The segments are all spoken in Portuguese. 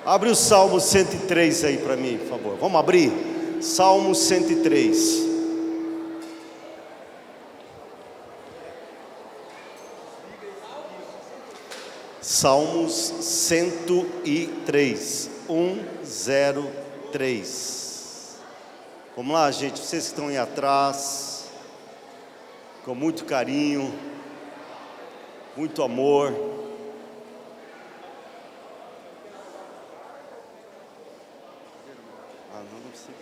Abre o Salmo 103 aí para mim, por favor. Vamos abrir? Salmo 103. Salmos 103. 103. Vamos lá, gente. Vocês que estão aí atrás, com muito carinho, muito amor. Não precisa.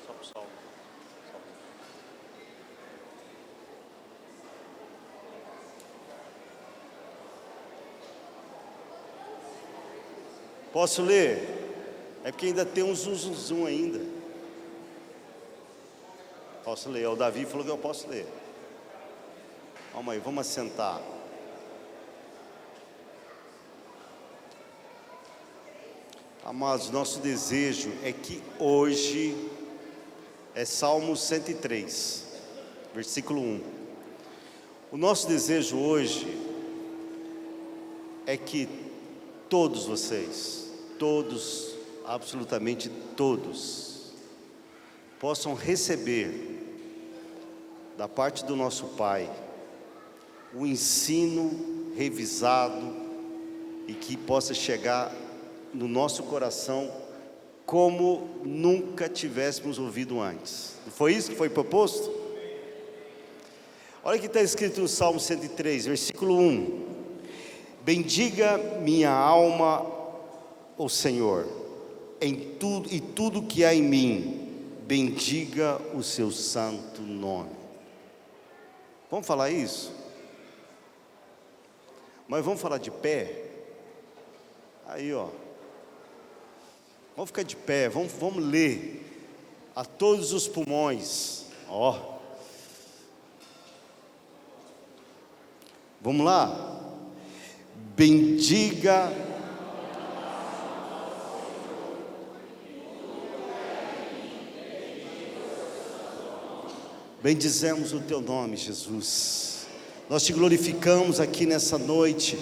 Só para o salmo. Posso ler? É porque ainda tem um zum ainda. Posso ler? O Davi falou que eu posso ler. Calma aí, vamos assentar. Amados, nosso desejo é que hoje, é Salmo 103, versículo 1. O nosso desejo hoje é que todos vocês, todos, absolutamente todos, possam receber da parte do nosso Pai o ensino revisado e que possa chegar no nosso coração como nunca tivéssemos ouvido antes. Não foi isso que foi proposto? Olha o que está escrito no Salmo 103, versículo 1. Bendiga minha alma o Senhor, e tudo que há em mim, bendiga o seu santo nome. Vamos falar isso? Mas vamos falar de pé? Aí, ó. Vamos ficar de pé, vamos ler a todos os pulmões. Ó. Vamos lá? Bendiga bendizemos o teu nome, Jesus. Nós te glorificamos aqui nessa noite,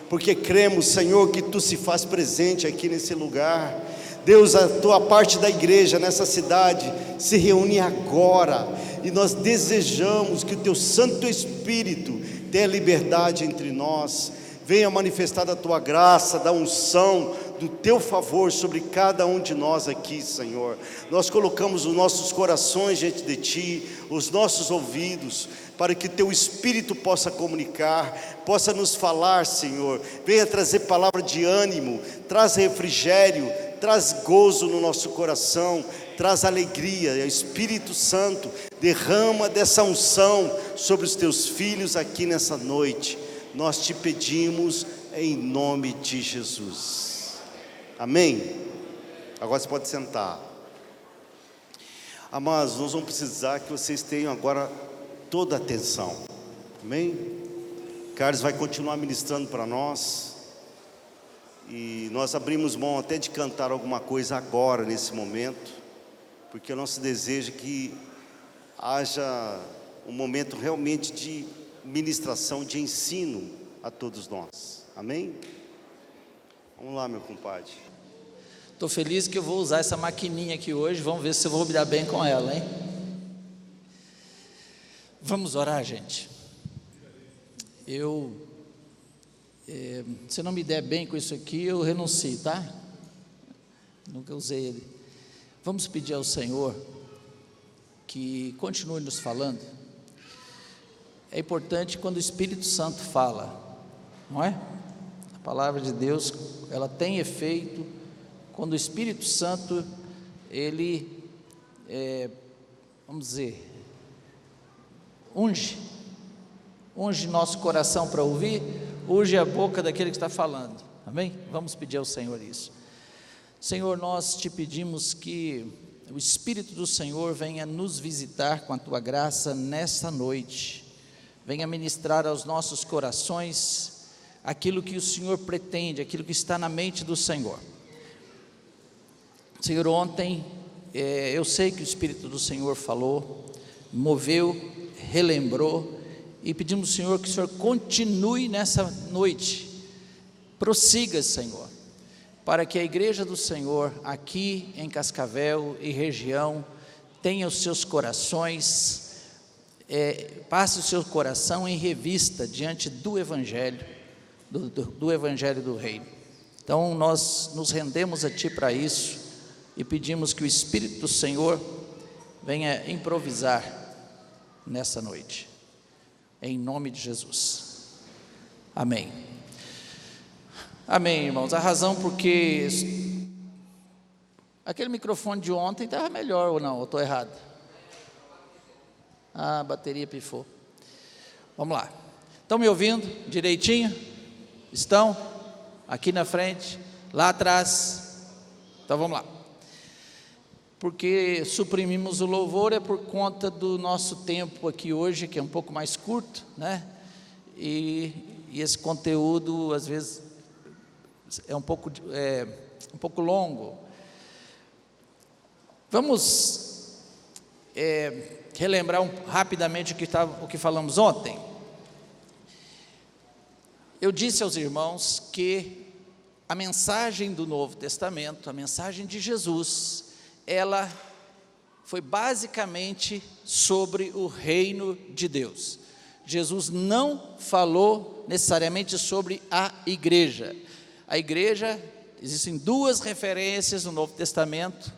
porque cremos, Senhor, que tu se faz presente aqui nesse lugar. Deus, a tua parte da igreja nessa cidade se reúne agora, e nós desejamos que o teu Santo Espírito tenha liberdade entre nós. Venha manifestar a tua graça, da unção, do teu favor sobre cada um de nós aqui, Senhor. Nós colocamos os nossos corações diante de ti, os nossos ouvidos, para que teu Espírito possa comunicar, possa nos falar, Senhor. Venha trazer palavra de ânimo, traz refrigério, traz gozo no nosso coração, traz alegria. Espírito Santo, derrama dessa unção sobre os teus filhos aqui nessa noite. Nós te pedimos em nome de Jesus. Amém? Agora você pode sentar. Amados, nós vamos precisar que vocês tenham agora toda a atenção. Amém? Carlos vai continuar ministrando para nós. E nós abrimos mão até de cantar alguma coisa agora, nesse momento, porque o nosso desejo é que haja um momento realmente de ministração, de ensino a todos nós. Amém? Vamos lá, meu compadre. Estou feliz que eu vou usar essa maquininha aqui hoje. Vamos ver se eu vou me dar bem com ela, hein? Vamos orar, gente. Se eu não me der bem com isso aqui, eu renuncio, tá? Nunca usei ele. Vamos pedir ao Senhor que continue nos falando. É importante quando o Espírito Santo fala, não é? A palavra de Deus, ela tem efeito quando o Espírito Santo, ele, vamos dizer, unge nosso coração para ouvir, unge a boca daquele que está falando, amém? Vamos pedir ao Senhor isso. Senhor, nós te pedimos que o Espírito do Senhor venha nos visitar com a tua graça nesta noite, venha ministrar aos nossos corações aquilo que o Senhor pretende, aquilo que está na mente do Senhor. Senhor, ontem eu sei que o Espírito do Senhor falou, moveu, relembrou, e pedimos ao Senhor que o Senhor continue nessa noite, prossiga, Senhor, para que a igreja do Senhor, aqui em Cascavel e região, tenha os seus corações, passe o seu coração em revista diante do Evangelho, do Evangelho do Reino. Então nós nos rendemos a Ti para isso e pedimos que o Espírito do Senhor venha improvisar nessa noite, em nome de Jesus, amém. Amém, irmãos. A razão porque aquele microfone de ontem estava melhor ou não? Eu estou errado? A bateria pifou. Vamos lá. Estão me ouvindo direitinho? Estão? Aqui na frente, lá atrás. Então vamos lá. Porque suprimimos o louvor é por conta do nosso tempo aqui hoje, que é um pouco mais curto, né? E esse conteúdo às vezes é um pouco longo. Vamos relembrar rapidamente o que falamos ontem. Eu disse aos irmãos que a mensagem do Novo Testamento, a mensagem de Jesus, ela foi basicamente sobre o reino de Deus. Jesus não falou necessariamente sobre a igreja. A igreja, existem duas referências no Novo Testamento,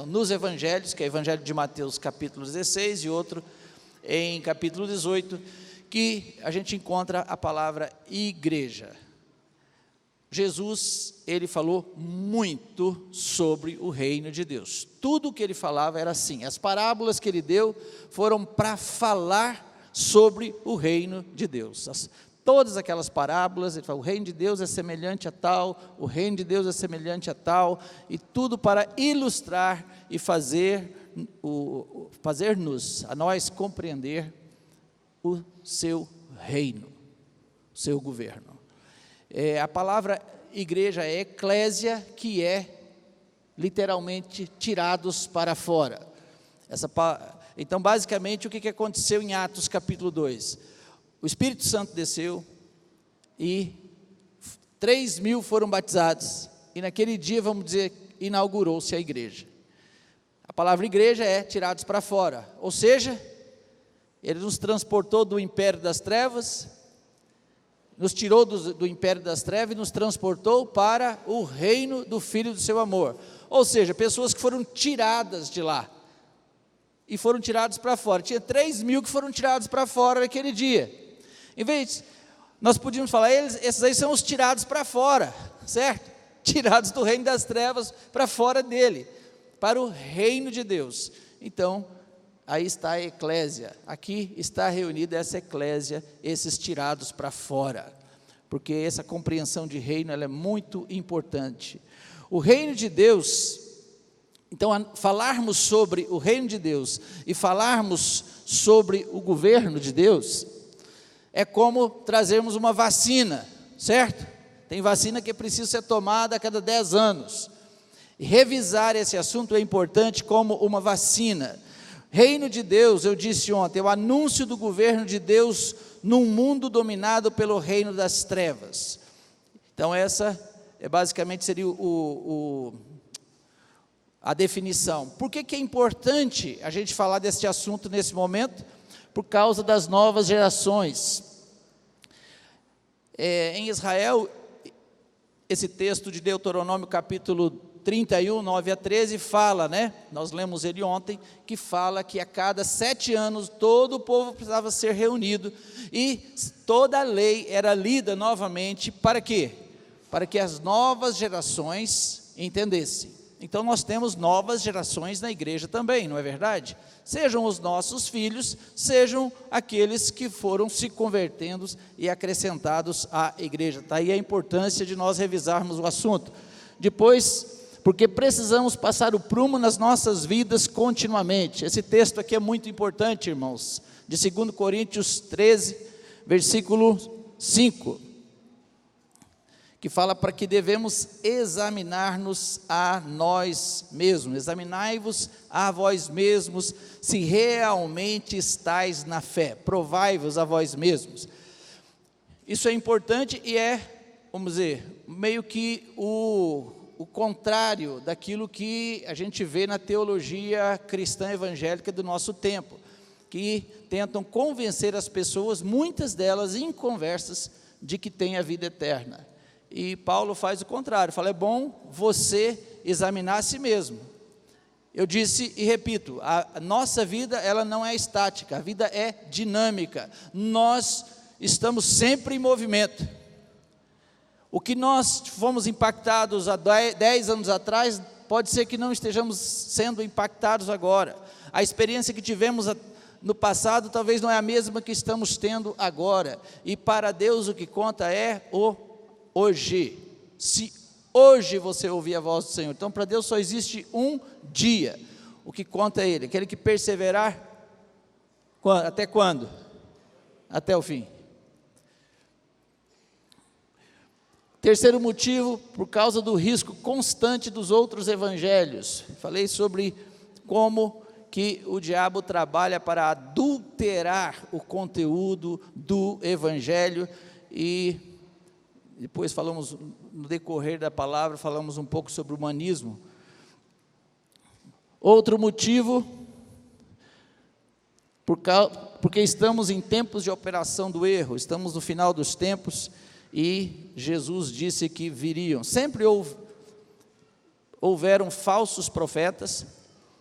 nos evangelhos, que é o evangelho de Mateus capítulo 16 e outro em capítulo 18, que a gente encontra a palavra igreja. Jesus, ele falou muito sobre o reino de Deus. Tudo o que ele falava era assim. As parábolas que ele deu foram para falar sobre o reino de Deus. Todas aquelas parábolas, ele fala, o reino de Deus é semelhante a tal, o reino de Deus é semelhante a tal, e tudo para ilustrar e fazer-nos, a nós compreender o seu reino, o seu governo. A palavra igreja é eclésia, que é literalmente tirados para fora. Então, basicamente, o que aconteceu em Atos capítulo 2? O Espírito Santo desceu e 3.000 foram batizados, e naquele dia, vamos dizer, inaugurou-se a igreja. A palavra igreja é tirados para fora, ou seja, ele nos transportou do império das trevas, nos tirou do império das trevas e nos transportou para o reino do Filho do seu amor, ou seja, pessoas que foram tiradas de lá, e foram tirados para fora. Tinha 3.000 que foram tirados para fora naquele dia. Em vez, nós podíamos falar, esses aí são os tirados para fora, certo? Tirados do reino das trevas para fora dele, para o reino de Deus. Então, aí está a eclésia, aqui está reunida essa eclésia, esses tirados para fora, porque essa compreensão de reino, ela é muito importante. O reino de Deus, então, falarmos sobre o reino de Deus e falarmos sobre o governo de Deus, é como trazermos uma vacina, certo? Tem vacina que precisa ser tomada a cada 10 anos. E revisar esse assunto é importante como uma vacina. Reino de Deus, eu disse ontem, é o anúncio do governo de Deus num mundo dominado pelo reino das trevas. Então essa basicamente seria a definição. Por que é importante a gente falar desse assunto nesse momento? Por causa das novas gerações. Em Israel, esse texto de Deuteronômio capítulo 31, 9 a 13, fala, né? Nós lemos ele ontem, que fala que a cada 7 anos todo o povo precisava ser reunido, e toda a lei era lida novamente, para quê? Para que as novas gerações entendessem. Então nós temos novas gerações na igreja também, não é verdade? Sejam os nossos filhos, sejam aqueles que foram se convertendo e acrescentados à igreja. Está aí a importância de nós revisarmos o assunto. Depois, porque precisamos passar o prumo nas nossas vidas continuamente. Esse texto aqui é muito importante, irmãos, de 2 Coríntios 13, versículo 5, que fala para que devemos examinar-nos a nós mesmos. Examinai-vos a vós mesmos, se realmente estáis na fé. Provai-vos a vós mesmos. Isso é importante e é vamos dizer, meio que o contrário daquilo que a gente vê na teologia cristã evangélica do nosso tempo, que tentam convencer as pessoas, muitas delas inconversas, de que tem a vida eterna. E Paulo faz o contrário, fala, é bom você examinar a si mesmo. Eu disse e repito, a nossa vida, ela não é estática, a vida é dinâmica, nós estamos sempre em movimento. O que nós fomos impactados há 10 anos atrás, pode ser que não estejamos sendo impactados agora. A experiência que tivemos no passado, talvez não é a mesma que estamos tendo agora. E para Deus o que conta é o hoje. Se hoje você ouvir a voz do Senhor. Então para Deus só existe um dia. O que conta é Ele. Aquele que perseverar, até quando? Até o fim. Terceiro motivo, por causa do risco constante dos outros evangelhos. Falei sobre como que o diabo trabalha para adulterar o conteúdo do evangelho, e depois falamos, no decorrer da palavra, falamos um pouco sobre o humanismo. Outro motivo, porque estamos em tempos de operação do erro, estamos no final dos tempos, e Jesus disse que viriam, sempre houveram falsos profetas,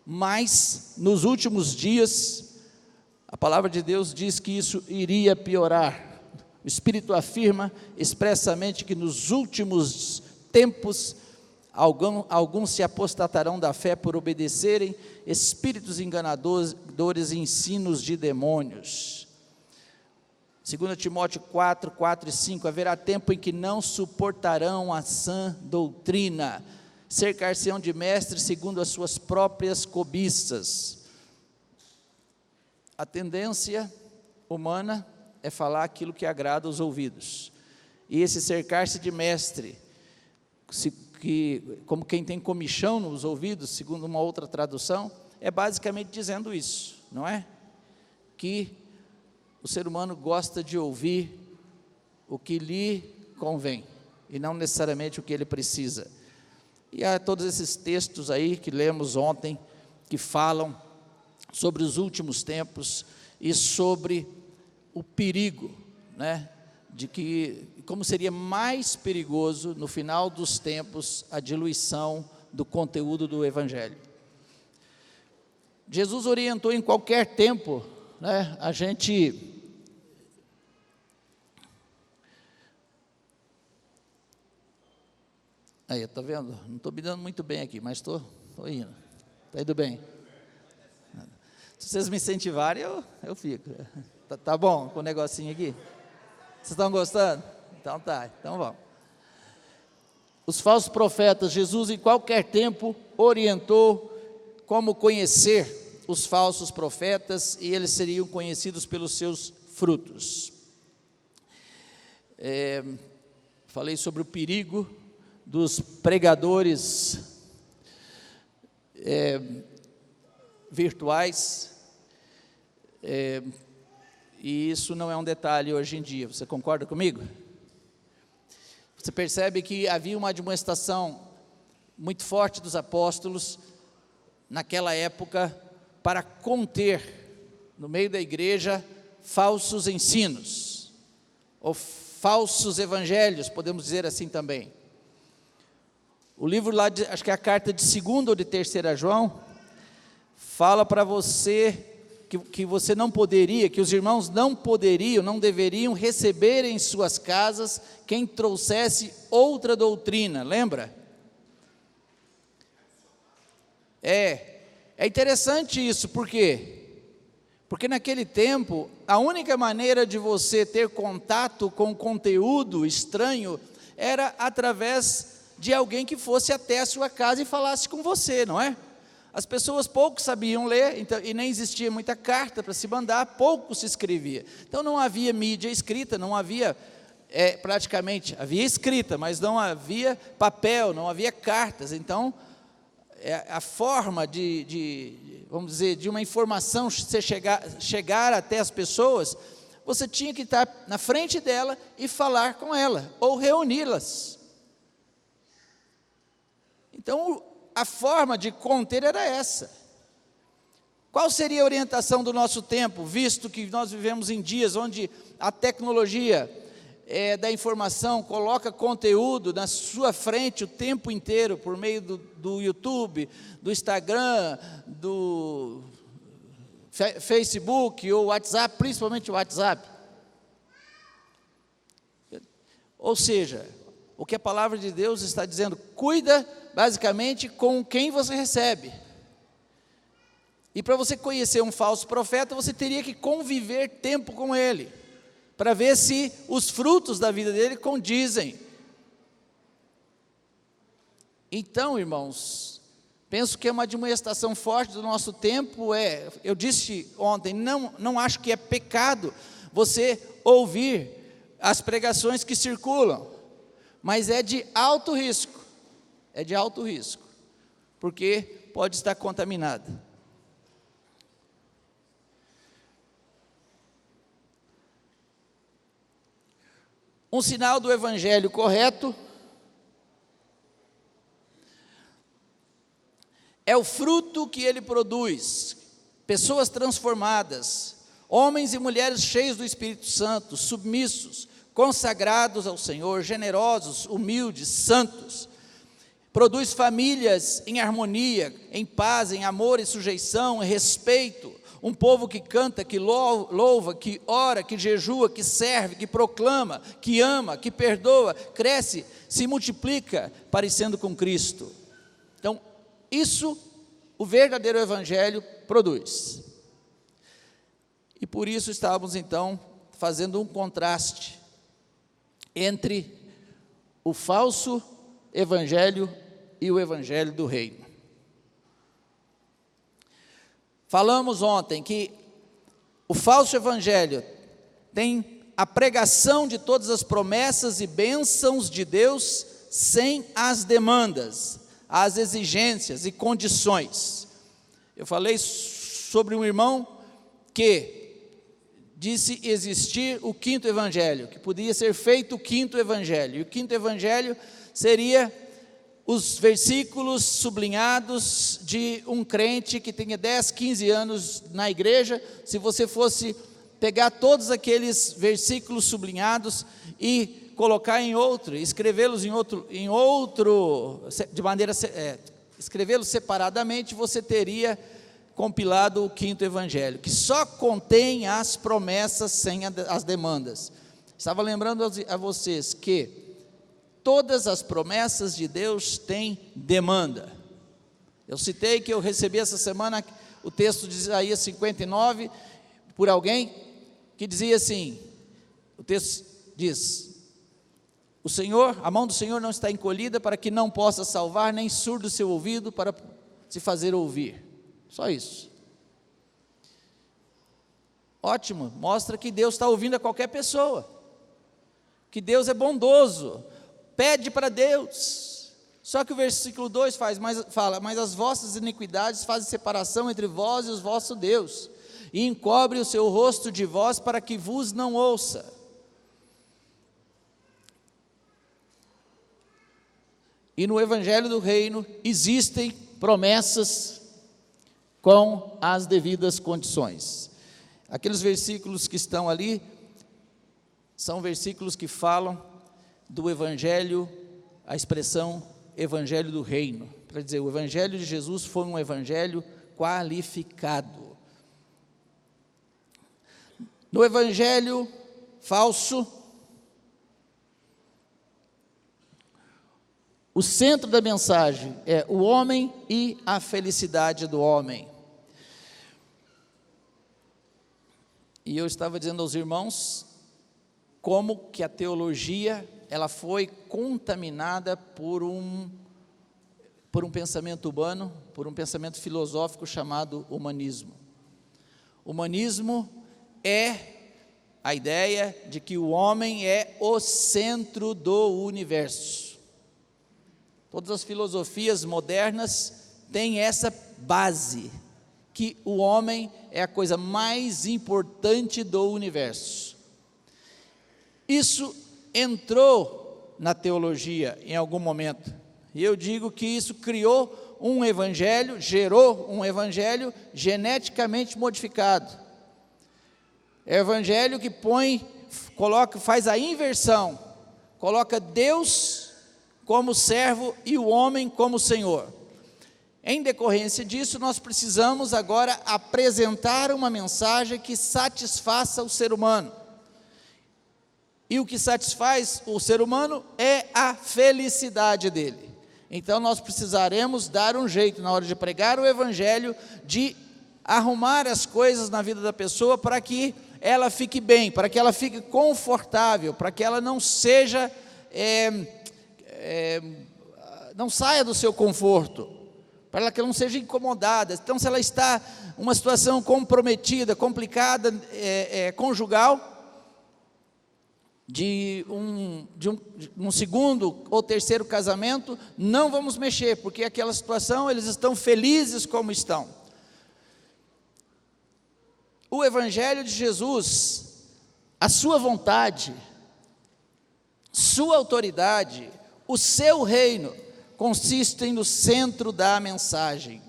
mas nos últimos dias, a palavra de Deus diz que isso iria piorar. O Espírito afirma expressamente que nos últimos tempos, alguns se apostatarão da fé por obedecerem espíritos enganadores e ensinos de demônios. 2 Timóteo 4, 4 e 5, haverá tempo em que não suportarão a sã doutrina, cercar-se-ão de mestres segundo as suas próprias cobiças. A tendência humana é falar aquilo que agrada aos ouvidos, e esse cercar-se de mestre, como quem tem comichão nos ouvidos, segundo uma outra tradução, é basicamente dizendo isso, não é? Que o ser humano gosta de ouvir o que lhe convém, e não necessariamente o que ele precisa. E há todos esses textos aí que lemos ontem, que falam sobre os últimos tempos, e sobre o perigo, né, de que, como seria mais perigoso, no final dos tempos, a diluição do conteúdo do Evangelho. Jesus orientou em qualquer tempo, né, a gente... Aí, está vendo? Não estou me dando muito bem aqui, mas estou indo. Está indo bem. Se vocês me incentivarem, eu fico. Tá bom com o negocinho aqui? Vocês estão gostando? Então tá, então vamos. Os falsos profetas, Jesus em qualquer tempo orientou como conhecer os falsos profetas, e eles seriam conhecidos pelos seus frutos. Falei sobre o perigo dos pregadores virtuais, e isso não é um detalhe hoje em dia, você concorda comigo? Você percebe que havia uma admoestação muito forte dos apóstolos, naquela época, para conter, no meio da igreja, falsos ensinos, ou falsos evangelhos, podemos dizer assim também. O livro lá, acho que é a carta de 2ª ou de 3ª João, fala para você que você não poderia, que os irmãos não poderiam, não deveriam receber em suas casas quem trouxesse outra doutrina, lembra? É interessante isso, por quê? Porque naquele tempo, a única maneira de você ter contato com conteúdo estranho era através de alguém que fosse até a sua casa e falasse com você, não é? As pessoas pouco sabiam ler, então, e nem existia muita carta para se mandar, pouco se escrevia. Então não havia mídia escrita, não havia, praticamente, havia escrita, mas não havia papel, não havia cartas. Então, a forma vamos dizer, de uma informação chegar até as pessoas, você tinha que estar na frente dela e falar com ela, ou reuni-las. Então, a forma de conter era essa. Qual seria a orientação do nosso tempo, visto que nós vivemos em dias onde a tecnologia da informação coloca conteúdo na sua frente o tempo inteiro, por meio do YouTube, do Instagram, do Facebook ou WhatsApp, principalmente o WhatsApp. Ou seja, o que a palavra de Deus está dizendo, cuida basicamente com quem você recebe. E para você conhecer um falso profeta, você teria que conviver tempo com ele, para ver se os frutos da vida dele condizem. Então, irmãos, penso que é uma admoestação forte do nosso tempo, eu disse ontem, não acho que é pecado você ouvir as pregações que circulam, mas é de alto risco, porque pode estar contaminado. Um sinal do evangelho correto é o fruto que ele produz, pessoas transformadas, homens e mulheres cheios do Espírito Santo, submissos, consagrados ao Senhor, generosos, humildes, santos. Produz famílias em harmonia, em paz, em amor e sujeição, em respeito. Um povo que canta, que louva, que ora, que jejua, que serve, que proclama, que ama, que perdoa, cresce, se multiplica, parecendo com Cristo. Então, isso o verdadeiro evangelho produz. E por isso estávamos então fazendo um contraste entre o falso evangelho e o evangelho do reino. Falamos ontem que o falso evangelho tem a pregação de todas as promessas e bênçãos de Deus sem as demandas, as exigências e condições. Eu falei sobre um irmão que disse existir o quinto evangelho, que podia ser feito o quinto evangelho, e o quinto evangelho seria os versículos sublinhados de um crente que tenha 10, 15 anos na igreja. Se você fosse pegar todos aqueles versículos sublinhados e colocar em outro, escrevê-los escrevê-los separadamente, você teria compilado o quinto evangelho, que só contém as promessas sem as demandas. Estava lembrando a vocês que todas as promessas de Deus têm demanda. Eu citei que eu recebi essa semana o texto de Isaías 59, por alguém que dizia assim, o texto diz, a mão do Senhor não está encolhida para que não possa salvar, nem surdo o seu ouvido para se fazer ouvir. Só isso. Ótimo, mostra que Deus está ouvindo a qualquer pessoa, que Deus é bondoso. Pede para Deus. Só que o versículo 2 fala, mas as vossas iniquidades fazem separação entre vós e os vosso Deus, e encobre o seu rosto de vós para que vos não ouça. E no evangelho do reino existem promessas com as devidas condições. Aqueles versículos que estão ali são versículos que falam do evangelho, a expressão evangelho do reino, para dizer, o evangelho de Jesus foi um evangelho qualificado. No evangelho falso, o centro da mensagem é o homem e a felicidade do homem. E eu estava dizendo aos irmãos como que a teologia ela foi contaminada por um pensamento humano, por um pensamento filosófico chamado humanismo. Humanismo é a ideia de que o homem é o centro do universo. Todas as filosofias modernas têm essa base, que o homem é a coisa mais importante do universo. Isso entrou na teologia em algum momento, e eu digo que isso criou um evangelho, gerou um evangelho geneticamente modificado. É o evangelho que faz a inversão, coloca Deus como servo e o homem como Senhor. Em decorrência disso, nós precisamos agora apresentar uma mensagem que satisfaça o ser humano. E o que satisfaz o ser humano é a felicidade dele. Então nós precisaremos dar um jeito, na hora de pregar o evangelho, de arrumar as coisas na vida da pessoa para que ela fique bem, para que ela fique confortável, para que ela não seja, não saia do seu conforto, para que ela não seja incomodada. Então, se ela está em uma situação comprometida, complicada, conjugal, de um segundo ou terceiro casamento, não vamos mexer, porque aquela situação, eles estão felizes como estão. O evangelho de Jesus, a sua vontade, sua autoridade, o seu reino, consistem no centro da mensagem.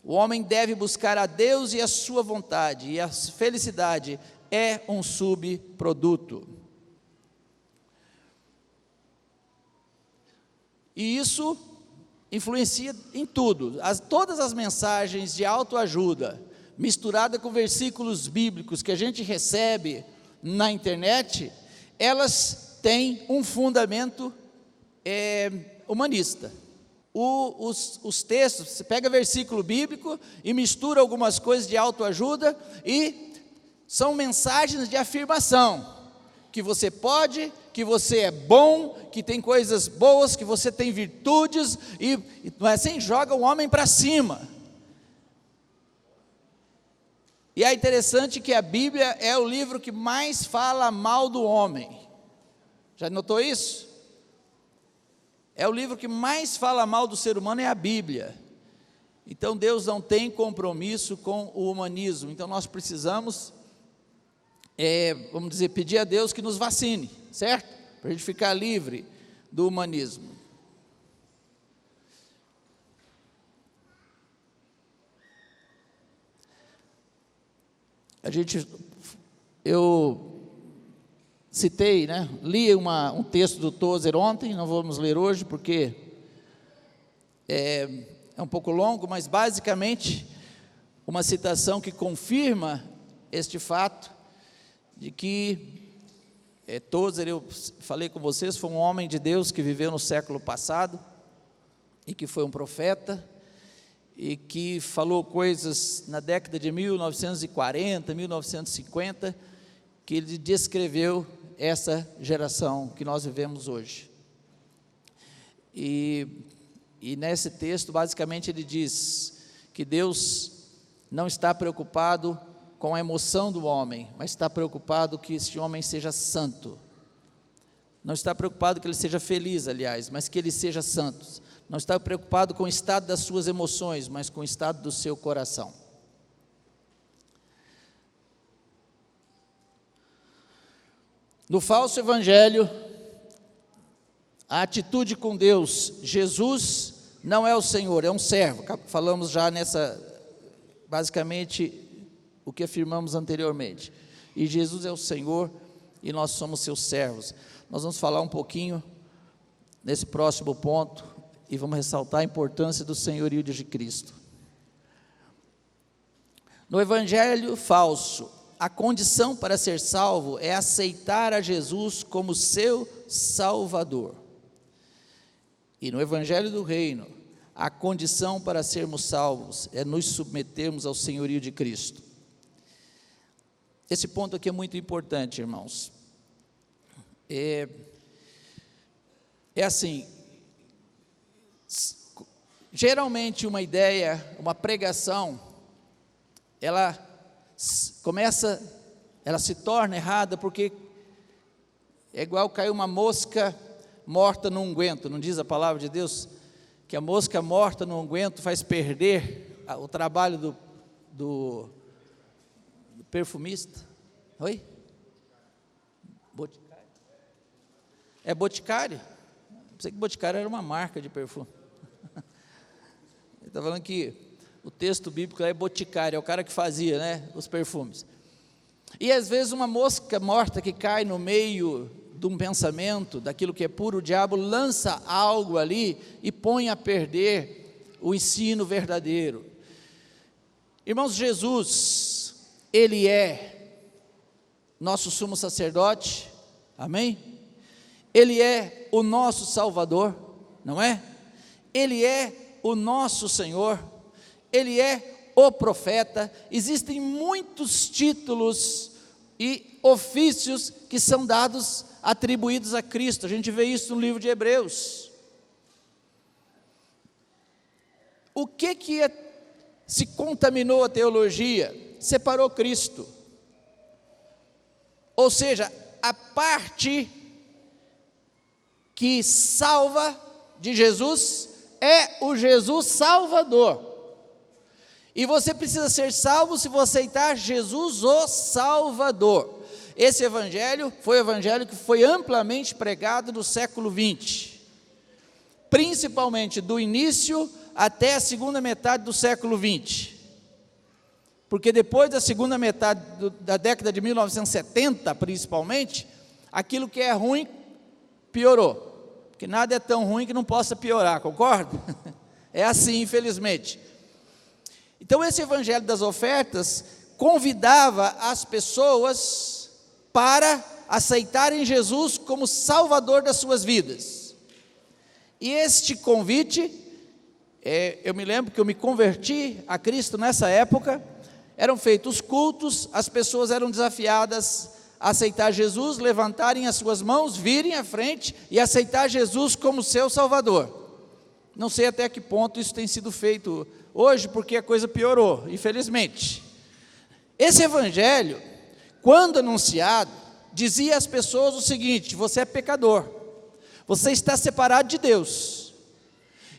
O homem deve buscar a Deus e a sua vontade, e a felicidade é um subproduto. E isso influencia em tudo. Todas as mensagens de autoajuda, misturada com versículos bíblicos que a gente recebe na internet, elas têm um fundamento humanista. Os textos, você pega versículo bíblico e mistura algumas coisas de autoajuda, e são mensagens de afirmação, que você pode, que você é bom, que tem coisas boas, que você tem virtudes, e não é assim, joga o homem para cima. E é interessante que a Bíblia é o livro que mais fala mal do homem. Já notou isso? É o livro que mais fala mal do ser humano, é a Bíblia. Então Deus não tem compromisso com o humanismo. Então nós precisamos, vamos dizer, pedir a Deus que nos vacine, certo? Para a gente ficar livre do humanismo. Eu citei, li um texto do Tozer ontem, não vamos ler hoje porque é um pouco longo, mas basicamente uma citação que confirma este fato, de que Tozer, eu falei com vocês, foi um homem de Deus que viveu no século passado, e que foi um profeta, e que falou coisas na década de 1940, 1950, que ele descreveu essa geração que nós vivemos hoje. E nesse texto, basicamente, ele diz que Deus não está preocupado com a emoção do homem, mas está preocupado que esse homem seja santo. Não está preocupado que ele seja feliz, aliás, mas que ele seja santo. Não está preocupado com o estado das suas emoções, mas com o estado do seu coração. No falso evangelho, a atitude com Deus, Jesus não é o Senhor, é um servo. Falamos já basicamente, o que afirmamos anteriormente. E Jesus é o Senhor e nós somos seus servos. Nós vamos falar um pouquinho nesse próximo ponto e vamos ressaltar a importância do senhorio de Cristo. No evangelho falso, a condição para ser salvo é aceitar a Jesus como seu Salvador. E no evangelho do reino, a condição para sermos salvos é nos submetermos ao senhorio de Cristo. Esse ponto aqui é muito importante, irmãos. É assim, geralmente uma ideia, uma pregação, ela se torna errada porque é igual cair uma mosca morta no unguento. Não diz a palavra de Deus que a mosca morta no unguento faz perder o trabalho do perfumista? Oi? É Boticário. Pensei que Boticário era uma marca de perfume. Ele está falando que o texto bíblico é Boticário, é o cara que fazia, né, os perfumes. E às vezes uma mosca morta que cai no meio de um pensamento, daquilo que é puro, o diabo lança algo ali e põe a perder o ensino verdadeiro. Irmãos, Jesus, Ele é nosso sumo sacerdote, amém? Ele é o nosso Salvador, não é? Ele é o nosso Senhor, Ele é o profeta. Existem muitos títulos e ofícios que são dados, atribuídos a Cristo. A gente vê isso no livro de Hebreus. O que se contaminou a teologia? Separou Cristo. Ou seja, a parte que salva de Jesus é o Jesus Salvador. E você precisa ser salvo se você aceitar Jesus o Salvador. Esse evangelho foi o evangelho que foi amplamente pregado no século XX, principalmente do início até a segunda metade do século XX, porque depois da segunda metade da década de 1970, principalmente, aquilo que é ruim piorou, porque nada é tão ruim que não possa piorar, concorda? É assim, infelizmente. Então esse evangelho das ofertas convidava as pessoas para aceitarem Jesus como Salvador das suas vidas. E este convite, eu me lembro que eu me converti a Cristo nessa época, eram feitos cultos, as pessoas eram desafiadas a aceitar Jesus, levantarem as suas mãos, virem à frente e aceitar Jesus como seu Salvador. Não sei até que ponto isso tem sido feito hoje, porque a coisa piorou, infelizmente. Esse evangelho, quando anunciado, dizia às pessoas o seguinte: você é pecador, você está separado de Deus,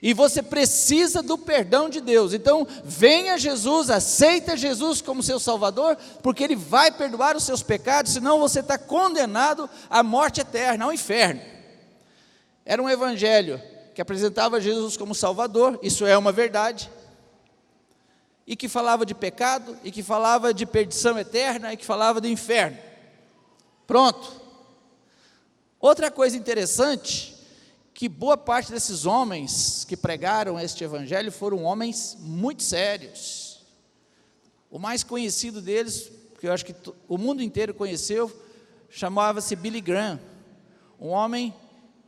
e você precisa do perdão de Deus. Então venha Jesus, aceita Jesus como seu Salvador, porque Ele vai perdoar os seus pecados, senão você está condenado à morte eterna, ao inferno. Era um evangelho que apresentava Jesus como Salvador, isso é uma verdade, e que falava de pecado, e que falava de perdição eterna, e que falava do inferno. Pronto. Outra coisa interessante, que boa parte desses homens que pregaram este evangelho foram homens muito sérios. O mais conhecido deles, que eu acho que o mundo inteiro conheceu, chamava-se Billy Graham, um homem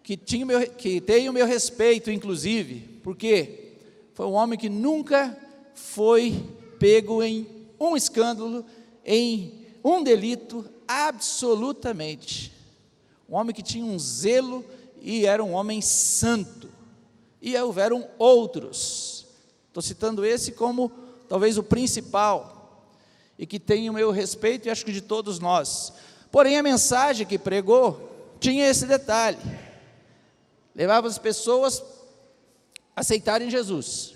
que tem o meu respeito, inclusive, porque foi um homem que nunca foi pego em um escândalo, em um delito, absolutamente. Um homem que tinha um zelo e era um homem santo. E houveram outros. Estou citando esse como talvez o principal e que tem o meu respeito e acho que de todos nós. Porém, a mensagem que pregou tinha esse detalhe: levava as pessoas a aceitarem Jesus.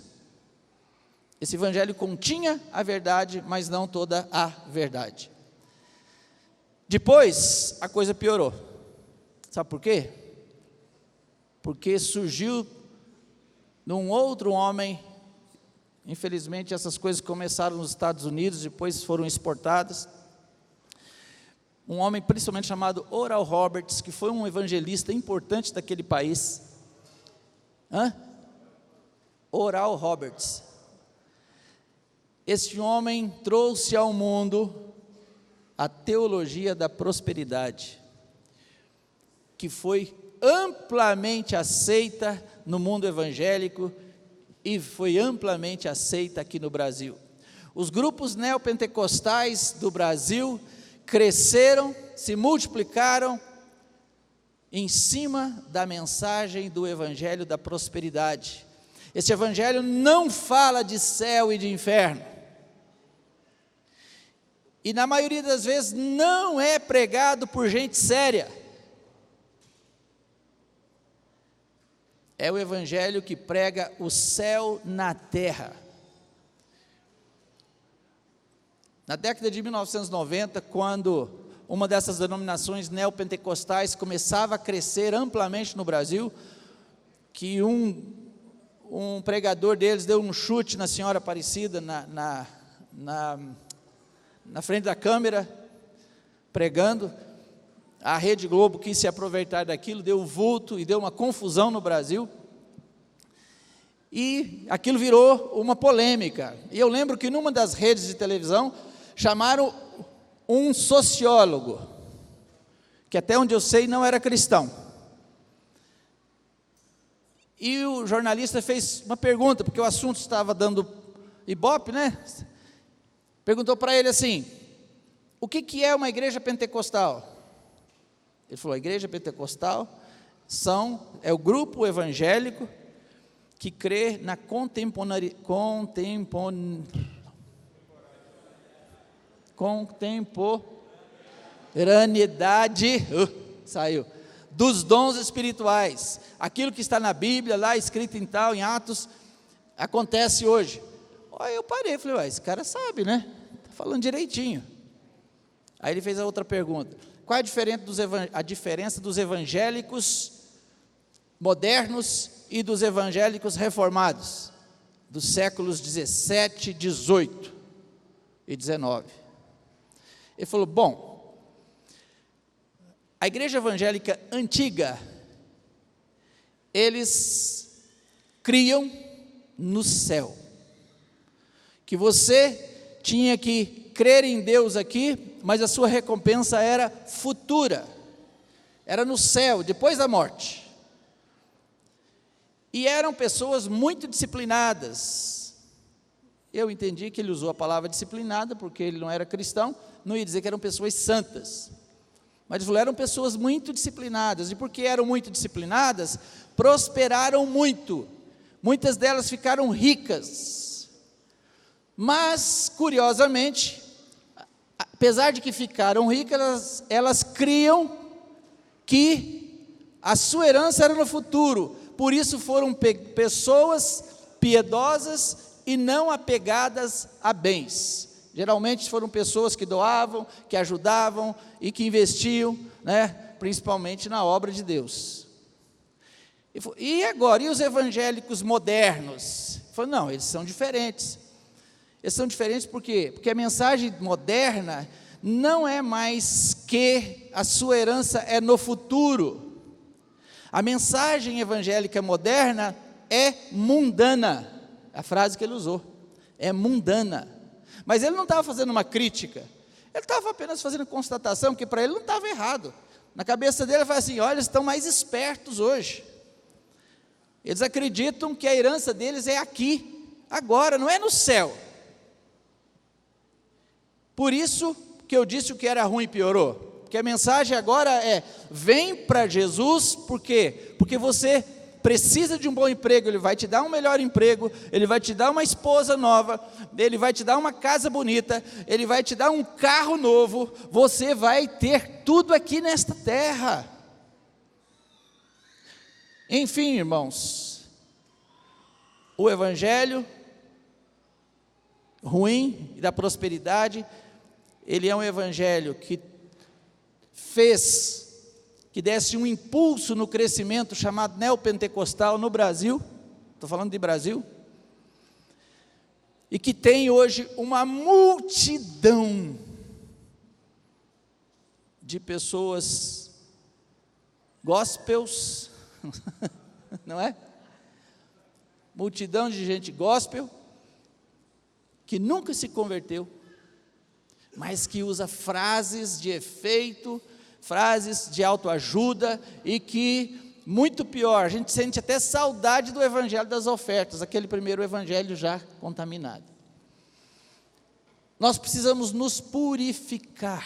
Esse evangelho continha a verdade, mas não toda a verdade. Depois, a coisa piorou. Sabe por quê? Porque surgiu num outro homem, infelizmente essas coisas começaram nos Estados Unidos, depois foram exportadas, um homem principalmente chamado Oral Roberts, que foi um evangelista importante daquele país. Oral Roberts. Este homem trouxe ao mundo a teologia da prosperidade, que foi amplamente aceita no mundo evangélico e foi amplamente aceita aqui no Brasil. Os grupos neopentecostais do Brasil cresceram, se multiplicaram em cima da mensagem do evangelho da prosperidade. Esse evangelho não fala de céu e de inferno. E na maioria das vezes não é pregado por gente séria. É o evangelho que prega o céu na terra. Na década de 1990, quando uma dessas denominações neopentecostais começava a crescer amplamente no Brasil, que um pregador deles deu um chute na senhora Aparecida, na frente da câmera, pregando. A Rede Globo quis se aproveitar daquilo, deu vulto e deu uma confusão no Brasil, e aquilo virou uma polêmica. E eu lembro que numa das redes de televisão, chamaram um sociólogo, que até onde eu sei não era cristão, e o jornalista fez uma pergunta, porque o assunto estava dando ibope, né? Perguntou para ele assim: o que é uma igreja pentecostal? Ele falou: a igreja pentecostal é o grupo evangélico que crê na contemporaneidade, saiu, dos dons espirituais. Aquilo que está na Bíblia, lá escrito em Atos, acontece hoje. Aí eu parei e falei: esse cara sabe, né? Está falando direitinho. Aí ele fez a outra pergunta: qual é a diferença dos evangélicos modernos e dos evangélicos reformados, dos séculos 17, 18 e 19? Ele falou: bom, a igreja evangélica antiga, eles criam no céu, que você tinha que crer em Deus aqui, mas a sua recompensa era futura, era no céu, depois da morte. E eram pessoas muito disciplinadas. Eu entendi que ele usou a palavra disciplinada, porque ele não era cristão, não ia dizer que eram pessoas santas, mas ele falou: eram pessoas muito disciplinadas, e porque eram muito disciplinadas, prosperaram muito, muitas delas ficaram ricas, mas, curiosamente, apesar de que ficaram ricas, elas criam que a sua herança era no futuro. Por isso foram pessoas piedosas e não apegadas a bens. Geralmente foram pessoas que doavam, que ajudavam e que investiam, né, principalmente na obra de Deus. E agora, e os evangélicos modernos? Falei: não, eles são diferentes. Eles são diferentes por quê? Porque a mensagem moderna não é mais que a sua herança é no futuro. A mensagem evangélica moderna é mundana. A frase que ele usou é mundana. Mas ele não estava fazendo uma crítica, ele estava apenas fazendo constatação, que para ele não estava errado. Na cabeça dele ele fala assim: olha, eles estão mais espertos hoje. Eles acreditam que a herança deles é aqui, agora, não é no céu. Por isso que eu disse: o que era ruim piorou. Porque a mensagem agora é: vem para Jesus. Por quê? Porque você precisa de um bom emprego, Ele vai te dar um melhor emprego, Ele vai te dar uma esposa nova, Ele vai te dar uma casa bonita, Ele vai te dar um carro novo, você vai ter tudo aqui nesta terra. Enfim, irmãos, o evangelho ruim e da prosperidade, ele é um evangelho que fez que desse um impulso no crescimento chamado neopentecostal no Brasil, estou falando de Brasil, e que tem hoje uma multidão de pessoas gospels, não é? Multidão de gente gospel, que nunca se converteu, mas que usa frases de efeito, frases de autoajuda, e que, muito pior, a gente sente até saudade do evangelho das ofertas, aquele primeiro evangelho já contaminado. Nós precisamos nos purificar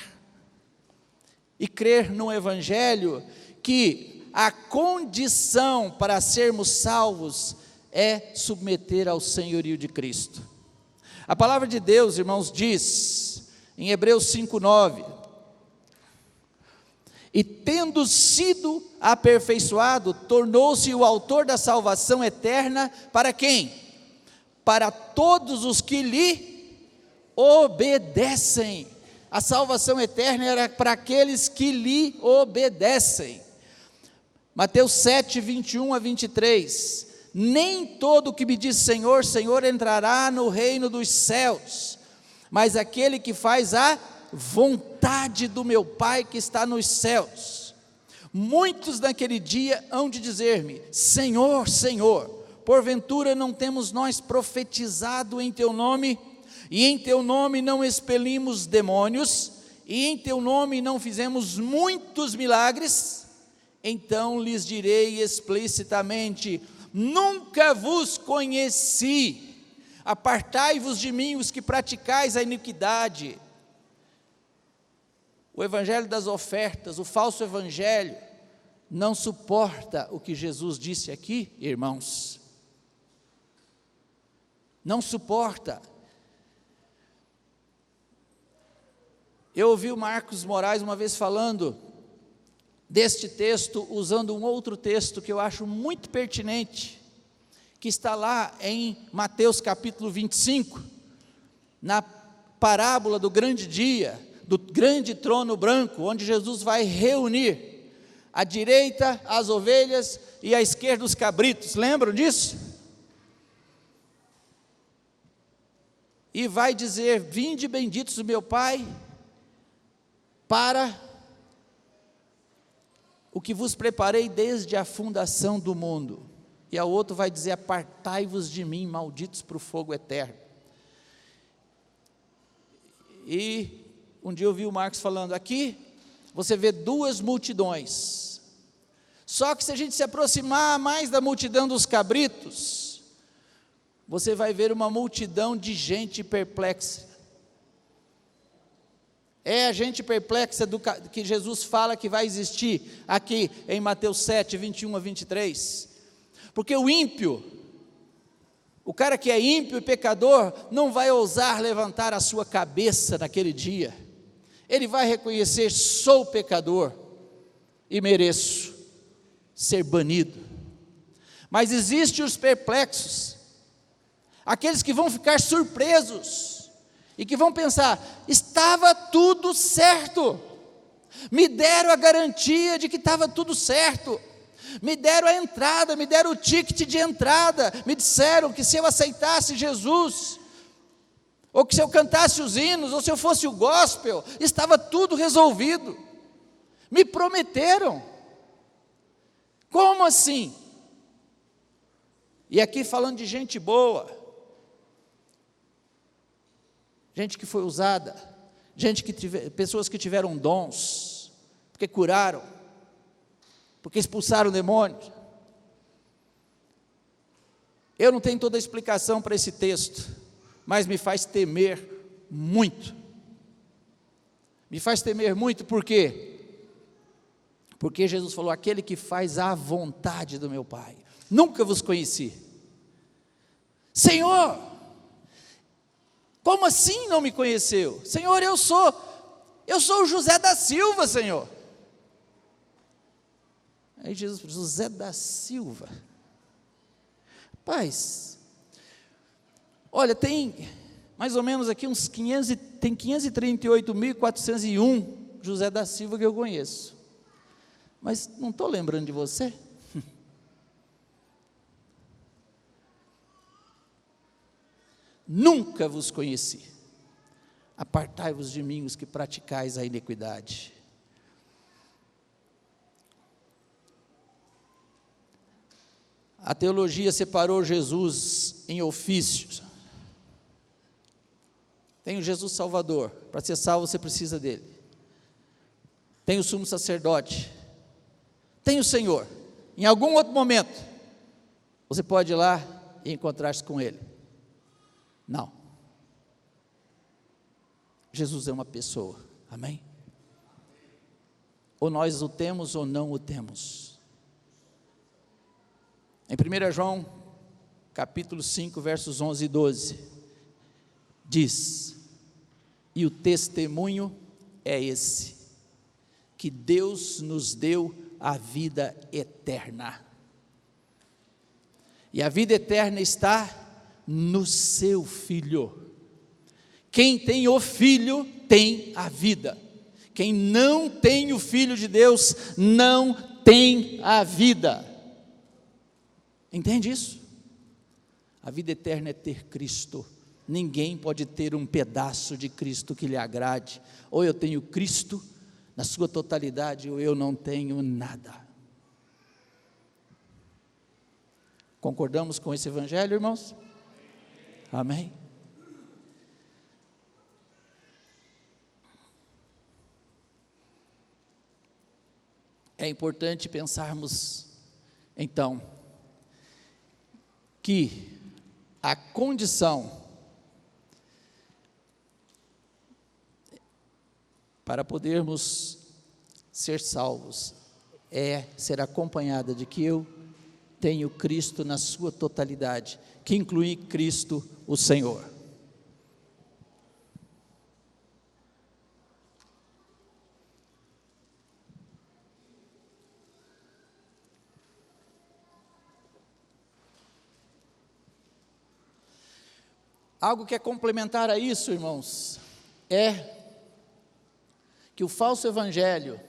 e crer num evangelho que a condição para sermos salvos é submeter ao senhorio de Cristo. A palavra de Deus, irmãos, diz em Hebreus 5:9: e tendo sido aperfeiçoado, tornou-se o autor da salvação eterna para quem? Para todos os que lhe obedecem. A salvação eterna era para aqueles que lhe obedecem. Mateus 7, 21 a 23. Nem todo que me diz Senhor, Senhor entrará no reino dos céus, mas aquele que faz a vontade do meu Pai que está nos céus. Muitos naquele dia hão de dizer-me: Senhor, Senhor, porventura não temos nós profetizado em teu nome, e em teu nome não expelimos demônios, e em teu nome não fizemos muitos milagres? Então lhes direi explicitamente: nunca vos conheci, apartai-vos de mim os que praticais a iniquidade. O evangelho das ofertas, o falso evangelho, não suporta o que Jesus disse aqui, irmãos. Não suporta. Eu ouvi o Marcos Moraes uma vez falando deste texto, usando um outro texto que eu acho muito pertinente, que está lá em Mateus capítulo 25, na parábola do grande dia, do grande trono branco, onde Jesus vai reunir à direita as ovelhas e à esquerda os cabritos, lembram disso? E vai dizer: vinde benditos do meu Pai, para o que vos preparei desde a fundação do mundo. E ao outro vai dizer: apartai-vos de mim, malditos, para o fogo eterno. E um dia eu vi o Marcos falando, aqui você vê duas multidões, só que se a gente se aproximar mais da multidão dos cabritos, você vai ver uma multidão de gente perplexa. É a gente perplexa que Jesus fala que vai existir aqui em Mateus 7, 21 a 23, porque o ímpio, o cara que é ímpio e pecador, não vai ousar levantar a sua cabeça naquele dia. Ele vai reconhecer: sou pecador e mereço ser banido. Mas existem os perplexos, aqueles que vão ficar surpresos e que vão pensar: estava tudo certo, me deram a garantia de que estava tudo certo, me deram a entrada, me deram o ticket de entrada, me disseram que se eu aceitasse Jesus, ou que se eu cantasse os hinos, ou se eu fosse o gospel, estava tudo resolvido, me prometeram. Como assim? E aqui falando de gente boa, gente que foi usada, pessoas que tiveram dons, porque curaram, porque expulsaram demônios. Eu não tenho toda a explicação para esse texto, mas me faz temer muito. Me faz temer muito, por quê? Porque Jesus falou: aquele que faz a vontade do meu Pai. Nunca vos conheci. Senhor, como assim não me conheceu? Senhor, eu sou o José da Silva, Senhor. Aí Jesus falou: José da Silva? Rapaz, olha, tem mais ou menos aqui uns 538.401 José da Silva que eu conheço, mas não estou lembrando de você. Nunca vos conheci, apartai-vos de mim os que praticais a iniquidade. A teologia separou Jesus em ofícios. Tem o Jesus Salvador, para ser salvo você precisa dele. Tem o sumo sacerdote, tem o Senhor. Em algum outro momento, você pode ir lá e encontrar-se com ele. Não. Jesus é uma pessoa, amém? Ou nós o temos ou não o temos. Em 1 João, capítulo 5, versos 11 e 12, diz: e o testemunho é esse, que Deus nos deu a vida eterna, e a vida eterna está no seu Filho. Quem tem o Filho tem a vida. Quem não tem o Filho de Deus não tem a vida. Entende isso? A vida eterna é ter Cristo. Ninguém pode ter um pedaço de Cristo que lhe agrade. Ou eu tenho Cristo na sua totalidade, ou eu não tenho nada. Concordamos com esse evangelho, irmãos? Amém? É importante pensarmos, então, que a condição para podermos ser salvos é ser acompanhada de que eu tenho Cristo na sua totalidade, que inclui Cristo o Senhor. Algo que é complementar a isso, irmãos, é que o falso evangelho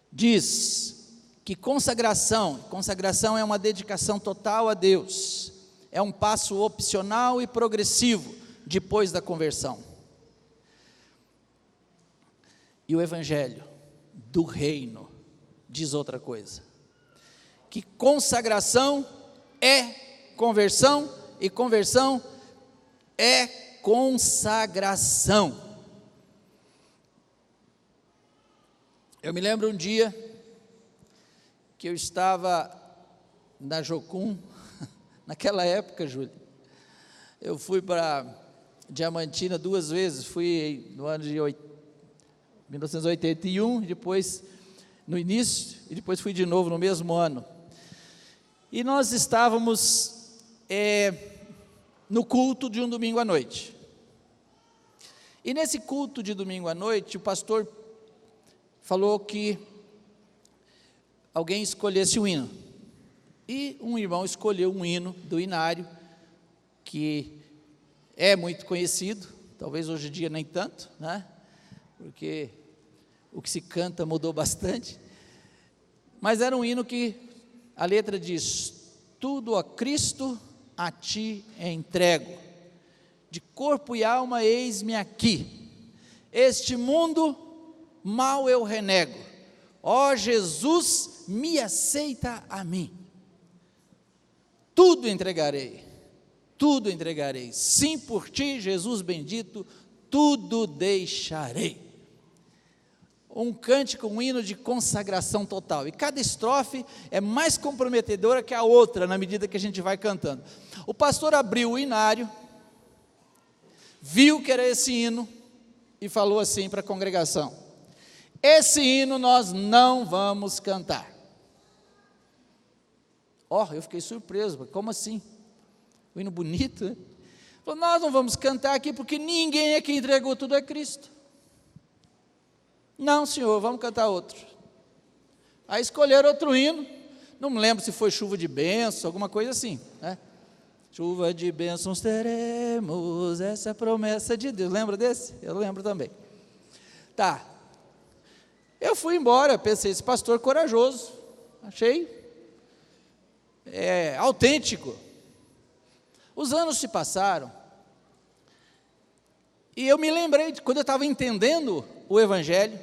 diz que consagração é uma dedicação total a Deus, é um passo opcional e progressivo depois da conversão. E o evangelho do reino diz outra coisa, que consagração é conversão e conversão é consagração. Eu me lembro um dia que eu estava na Jocum, naquela época, Júlia, eu fui para Diamantina 2 vezes, fui no ano de 1981, depois no início, e depois fui de novo no mesmo ano, e nós estávamos no culto de um domingo à noite, e nesse culto de domingo à noite, o pastor falou que alguém escolhesse um hino, e um irmão escolheu um hino do Inário, que é muito conhecido, talvez hoje em dia nem tanto, né? Porque o que se canta mudou bastante, mas era um hino que a letra diz: tudo a Cristo a ti entrego, de corpo e alma eis-me aqui, este mundo mal eu renego, ó Jesus, me aceita a mim, tudo entregarei, sim por ti, Jesus bendito, tudo deixarei. Um cântico, um hino de consagração total, e cada estrofe é mais comprometedora que a outra, na medida que a gente vai cantando. O pastor abriu o inário, viu que era esse hino, e falou assim para a congregação: esse hino nós não vamos cantar. Eu fiquei surpreso, como assim? Um hino bonito, né? Falou: nós não vamos cantar aqui, porque ninguém aqui entregou tudo a Cristo. Não, senhor, vamos cantar outro. Aí escolheram outro hino, não me lembro se foi chuva de bênçãos, alguma coisa assim, né? Chuva de bênçãos teremos, essa é a promessa de Deus. Lembra desse? Eu lembro também. Tá. Eu fui embora, pensei, esse pastor corajoso, achei autêntico. Os anos se passaram, e eu me lembrei, quando eu estava entendendo o evangelho,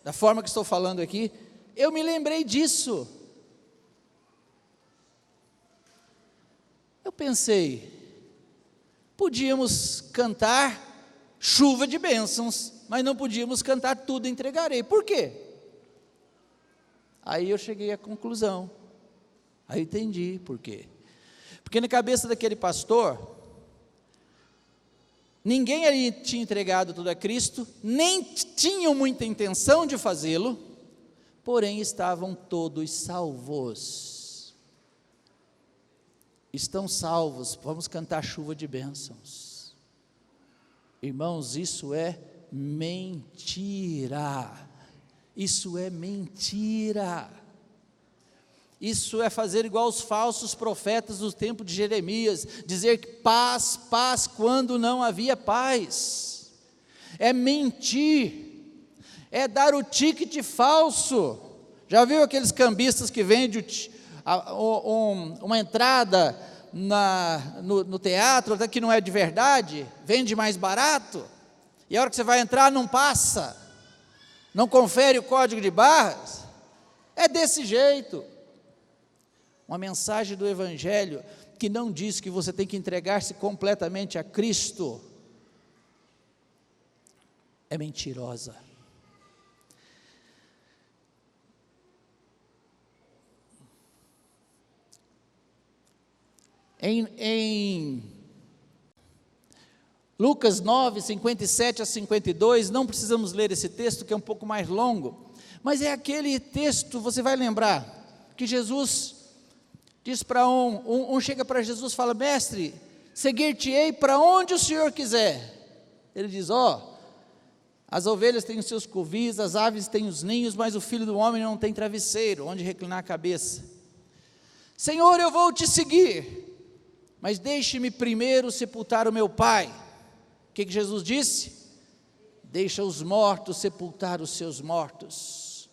da forma que estou falando aqui, eu me lembrei disso. Eu pensei, podíamos cantar chuva de bênçãos, mas não podíamos cantar tudo entregarei. Por quê? Aí eu cheguei à conclusão, aí eu entendi por quê. Porque na cabeça daquele pastor, ninguém ali tinha entregado tudo a Cristo, nem tinham muita intenção de fazê-lo, porém estavam todos salvos. Estão salvos, vamos cantar chuva de bênçãos. Irmãos, isso é mentira. Isso é mentira. Isso é fazer igual os falsos profetas do tempo de Jeremias, dizer que paz, paz, quando não havia paz. é mentir, é dar o ticket falso. Já viu aqueles cambistas que vendem uma entrada no teatro que não é de verdade, vende mais barato, e a hora que você vai entrar não passa, não confere o código de barras? É desse jeito. Uma mensagem do Evangelho que não diz que você tem que entregar-se completamente a Cristo é mentirosa. Em Lucas 9, 57 a 52, não precisamos ler esse texto que é um pouco mais longo, mas é aquele texto, você vai lembrar, que Jesus diz para chega para Jesus e fala: mestre, seguir-te-ei para onde o Senhor quiser. Ele diz: as ovelhas têm os seus covis, as aves têm os ninhos, mas o Filho do Homem não tem travesseiro, onde reclinar a cabeça. Senhor, eu vou te seguir, mas deixe-me primeiro sepultar o meu pai. O que Jesus disse? Deixa os mortos sepultar os seus mortos.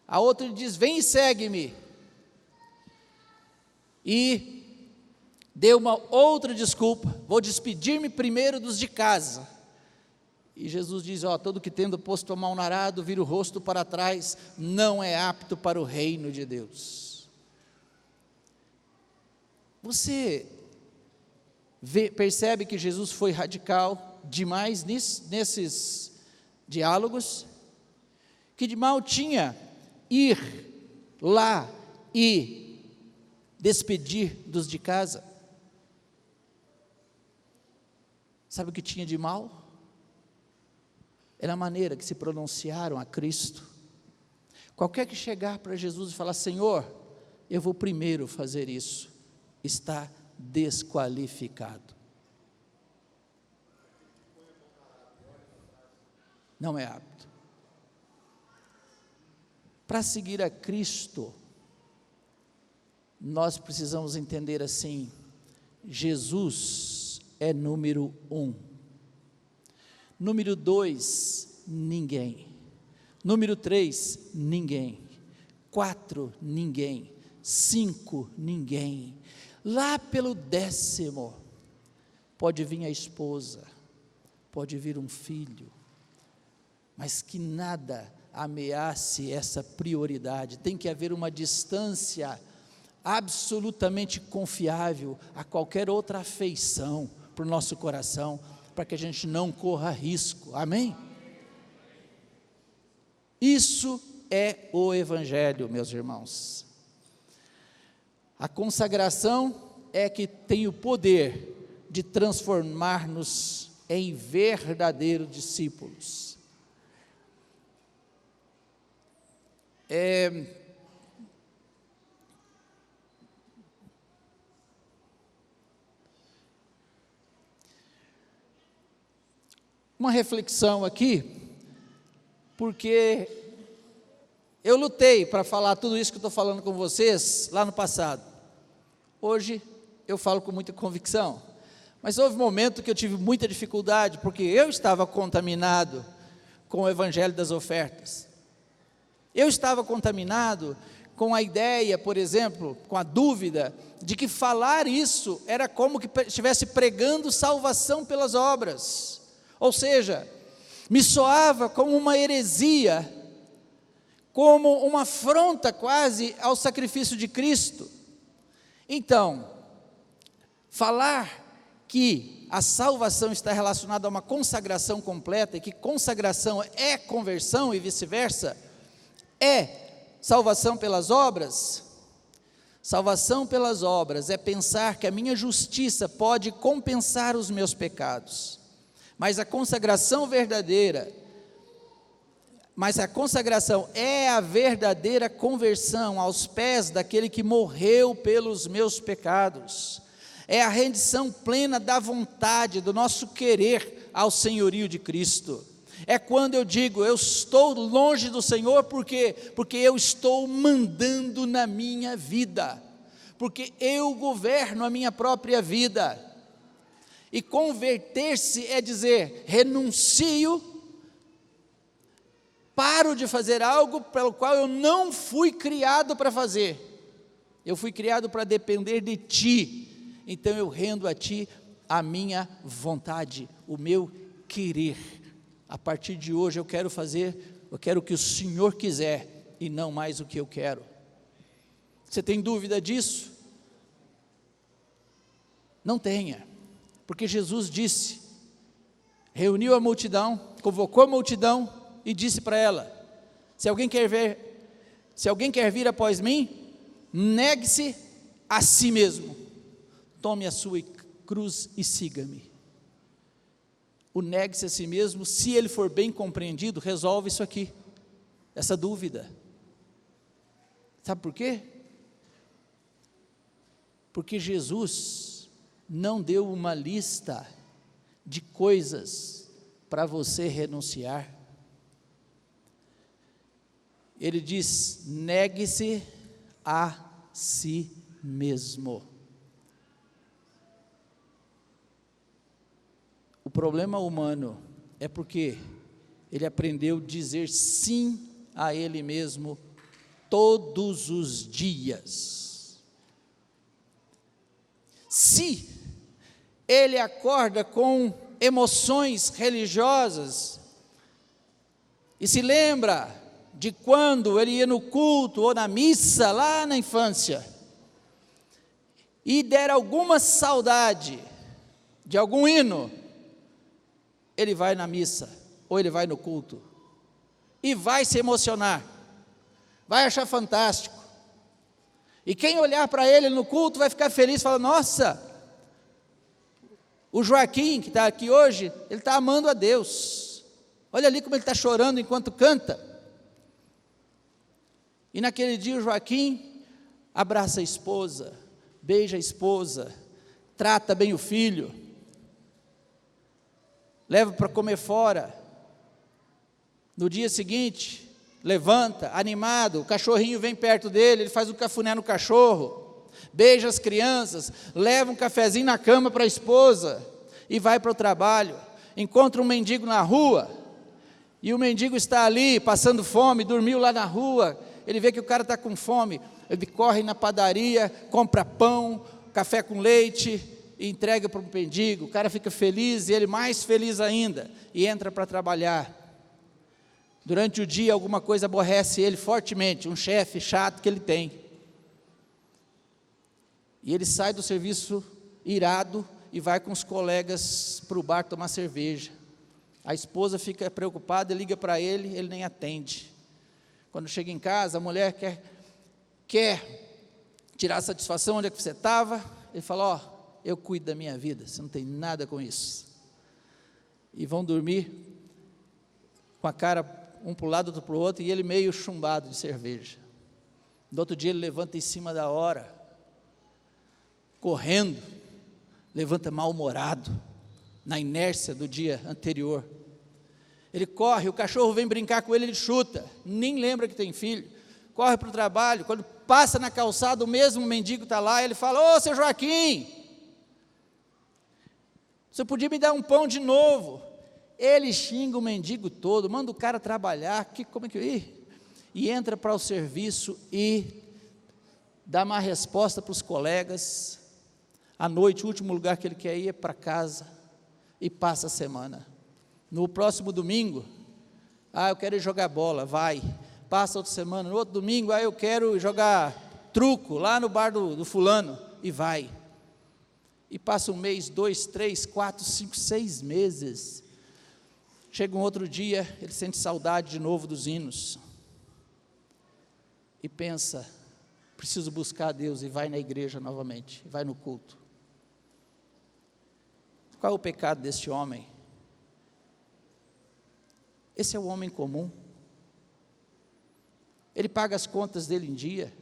A outra diz: vem e segue-me. E deu uma outra desculpa: vou despedir-me primeiro dos de casa. E Jesus diz: todo que tendo posto a mão no arado, vira o rosto para trás, não é apto para o reino de Deus. Você percebe que Jesus foi radical demais nesses diálogos? Que de mal tinha ir lá e despedir dos de casa? Sabe o que tinha de mal? Era a maneira que se pronunciaram a Cristo. Qualquer que chegar para Jesus e falar: Senhor, eu vou primeiro fazer isso, está desqualificado. Não é apto. Para seguir a Cristo, nós precisamos entender assim: Jesus é número 1. Número 2, ninguém. Número 3, ninguém. 4, ninguém. 5, ninguém. Lá pelo 10º, pode vir a esposa, pode vir um filho, mas que nada ameace essa prioridade. Tem que haver uma distância absolutamente confiável a qualquer outra afeição para o nosso coração, para que a gente não corra risco. Amém? Isso é o Evangelho, meus irmãos. A consagração é que tem o poder de transformar-nos em verdadeiros discípulos. Uma reflexão aqui, porque eu lutei para falar tudo isso que eu estou falando com vocês lá no passado. Hoje eu falo com muita convicção, mas houve um momento que eu tive muita dificuldade, porque eu estava contaminado com o evangelho das ofertas. Eu estava contaminado com a ideia, por exemplo, com a dúvida de que falar isso era como que estivesse pregando salvação pelas obras. Ou seja, me soava como uma heresia, como uma afronta quase ao sacrifício de Cristo. Então, falar que a salvação está relacionada a uma consagração completa, e que consagração é conversão e vice-versa, é salvação pelas obras. Salvação pelas obras é pensar que a minha justiça pode compensar os meus pecados. Mas a consagração verdadeira, é a verdadeira conversão aos pés daquele que morreu pelos meus pecados. É a rendição plena da vontade, do nosso querer ao senhorio de Cristo. É quando eu digo: eu estou longe do Senhor, porque eu estou mandando na minha vida, porque eu governo a minha própria vida. E converter-se é dizer: renuncio, paro de fazer algo pelo qual eu não fui criado para fazer. Eu fui criado para depender de Ti, então eu rendo a Ti a minha vontade, o meu querer. A partir de hoje eu quero o que o Senhor quiser e não mais o que eu quero. Você tem dúvida disso? Não tenha, porque Jesus disse, reuniu a multidão, convocou a multidão e disse para ela: se alguém quer vir após mim, negue-se a si mesmo, tome a sua cruz e siga-me. O negue-se a si mesmo, se ele for bem compreendido, resolve isso aqui, essa dúvida. Sabe por quê? Porque Jesus não deu uma lista de coisas para você renunciar. Ele diz: negue-se a si mesmo. O problema humano é porque ele aprendeu a dizer sim a ele mesmo todos os dias. Se ele acorda com emoções religiosas e se lembra de quando ele ia no culto ou na missa lá na infância e der alguma saudade de algum hino, ele vai na missa ou ele vai no culto e vai se emocionar, vai achar fantástico. E quem olhar para ele no culto vai ficar feliz, fala: nossa, o Joaquim que está aqui hoje, ele está amando a Deus, olha ali como ele está chorando enquanto canta. E naquele dia o Joaquim abraça a esposa, beija a esposa, trata bem o filho, leva para comer fora. No dia seguinte, levanta, animado, o cachorrinho vem perto dele, ele faz um cafuné no cachorro, beija as crianças, leva um cafezinho na cama para a esposa e vai para o trabalho. Encontra um mendigo na rua, e o mendigo está ali passando fome, dormiu lá na rua. Ele vê que o cara está com fome, ele corre na padaria, compra pão, café com leite e entrega para o mendigo. O cara fica feliz e ele mais feliz ainda, e entra para trabalhar. Durante o dia alguma coisa aborrece ele fortemente, um chefe chato que ele tem, e ele sai do serviço irado e vai com os colegas para o bar tomar cerveja. A esposa fica preocupada, liga para ele, ele nem atende. Quando chega em casa, a mulher quer tirar satisfação, onde é que você estava? Ele fala: ó, eu cuido da minha vida, você não tem nada com isso. E vão dormir com a cara um para o lado, outro para o outro, e ele meio chumbado de cerveja. No outro dia ele levanta em cima da hora, correndo, levanta mal-humorado, na inércia do dia anterior. Ele corre, o cachorro vem brincar com ele, ele chuta, nem lembra que tem filho, corre para o trabalho. Quando passa na calçada, o mesmo mendigo está lá, ele fala: ô, seu Joaquim, você podia me dar um pão de novo? Ele xinga o mendigo todo, manda o cara trabalhar, e entra para o serviço e dá uma resposta para os colegas. À noite, o último lugar que ele quer ir é para casa, e passa a semana. No próximo domingo, eu quero ir jogar bola, vai. Passa outra semana, no outro domingo, eu quero jogar truco lá no bar do fulano, e vai. E passa 1 mês, 2, 3, 4, 5, 6 meses. Chega um outro dia, ele sente saudade de novo dos hinos, e pensa: preciso buscar a Deus, e vai na igreja novamente, vai no culto. Qual é o pecado desse homem? Esse é o homem comum. Ele paga as contas dele em dia.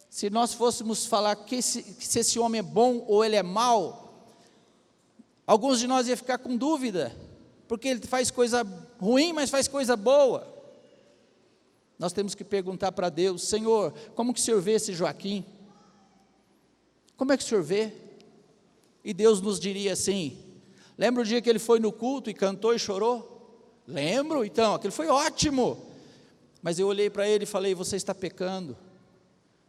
Se nós fôssemos falar se esse homem é bom ou ele é mau, alguns de nós ia ficar com dúvida, porque ele faz coisa ruim, mas faz coisa boa. Nós temos que perguntar para Deus: Senhor, como que o Senhor vê esse Joaquim? Como é que o Senhor vê? E Deus nos diria assim: lembra o dia que ele foi no culto e cantou e chorou? Lembro, então, aquilo foi ótimo. Mas eu olhei para ele e falei: você está pecando.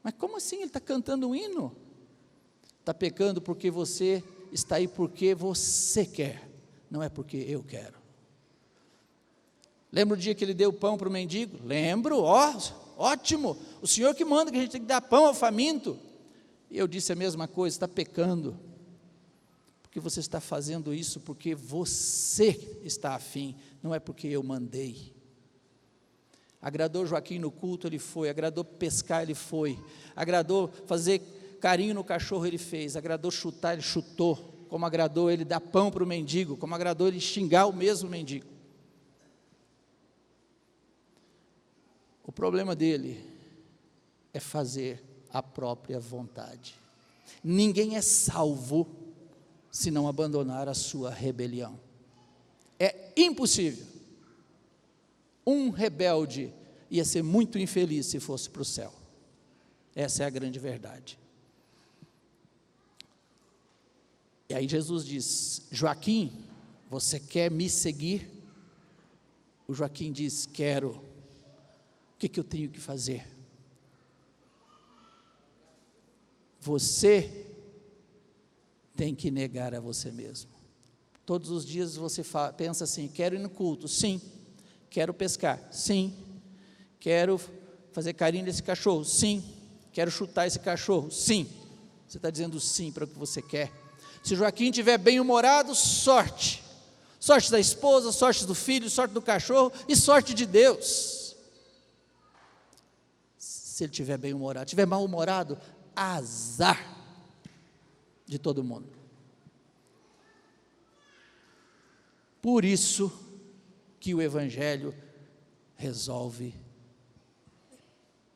Mas como assim? Ele está cantando um hino? Está pecando porque você está aí porque você quer, não é porque eu quero. Lembra o dia que ele deu pão para o mendigo? Lembro, ótimo, o Senhor que manda que a gente tem que dar pão ao faminto. E eu disse a mesma coisa: está pecando, porque você está fazendo isso porque você está afim, não é porque eu mandei. Agradou Joaquim no culto, ele foi. Agradou pescar, ele foi. Agradou fazer carinho no cachorro, ele fez. Agradou chutar, ele chutou. Como agradou ele dar pão para o mendigo, como agradou ele xingar o mesmo mendigo. O problema dele é fazer a própria vontade. Ninguém é salvo se não abandonar a sua rebelião. É impossível. Um rebelde ia ser muito infeliz se fosse para o céu. Essa é a grande verdade. E aí Jesus diz: Joaquim, você quer me seguir? O Joaquim diz: quero. O que eu tenho que fazer? Você tem que negar a você mesmo. Todos os dias você pensa assim: quero ir no culto, sim. Quero pescar, sim. Quero fazer carinho nesse cachorro, sim. Quero chutar esse cachorro, sim. Você está dizendo sim para o que você quer. Se Joaquim estiver bem-humorado, sorte. Sorte da esposa, sorte do filho, sorte do cachorro e sorte de Deus. Se ele estiver bem-humorado, estiver mal-humorado, azar de todo mundo. Por isso que o Evangelho resolve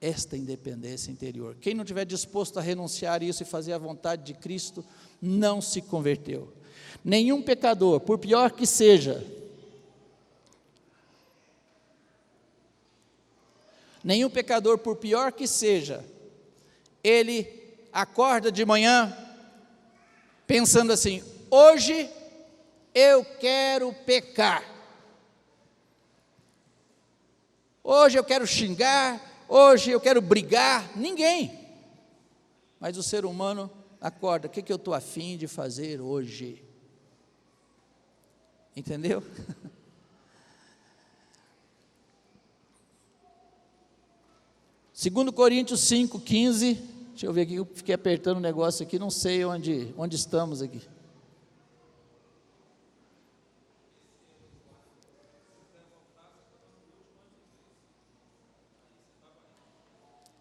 esta independência interior. Quem não estiver disposto a renunciar isso e fazer a vontade de Cristo, não se converteu. Nenhum pecador, por pior que seja, ele acorda de manhã pensando assim: hoje eu quero pecar, hoje eu quero xingar, hoje eu quero brigar. Ninguém. Mas o ser humano acorda: o que eu estou afim de fazer hoje? Entendeu? 2 Coríntios 5,15, deixa eu ver aqui, eu fiquei apertando o negócio aqui, não sei onde estamos aqui.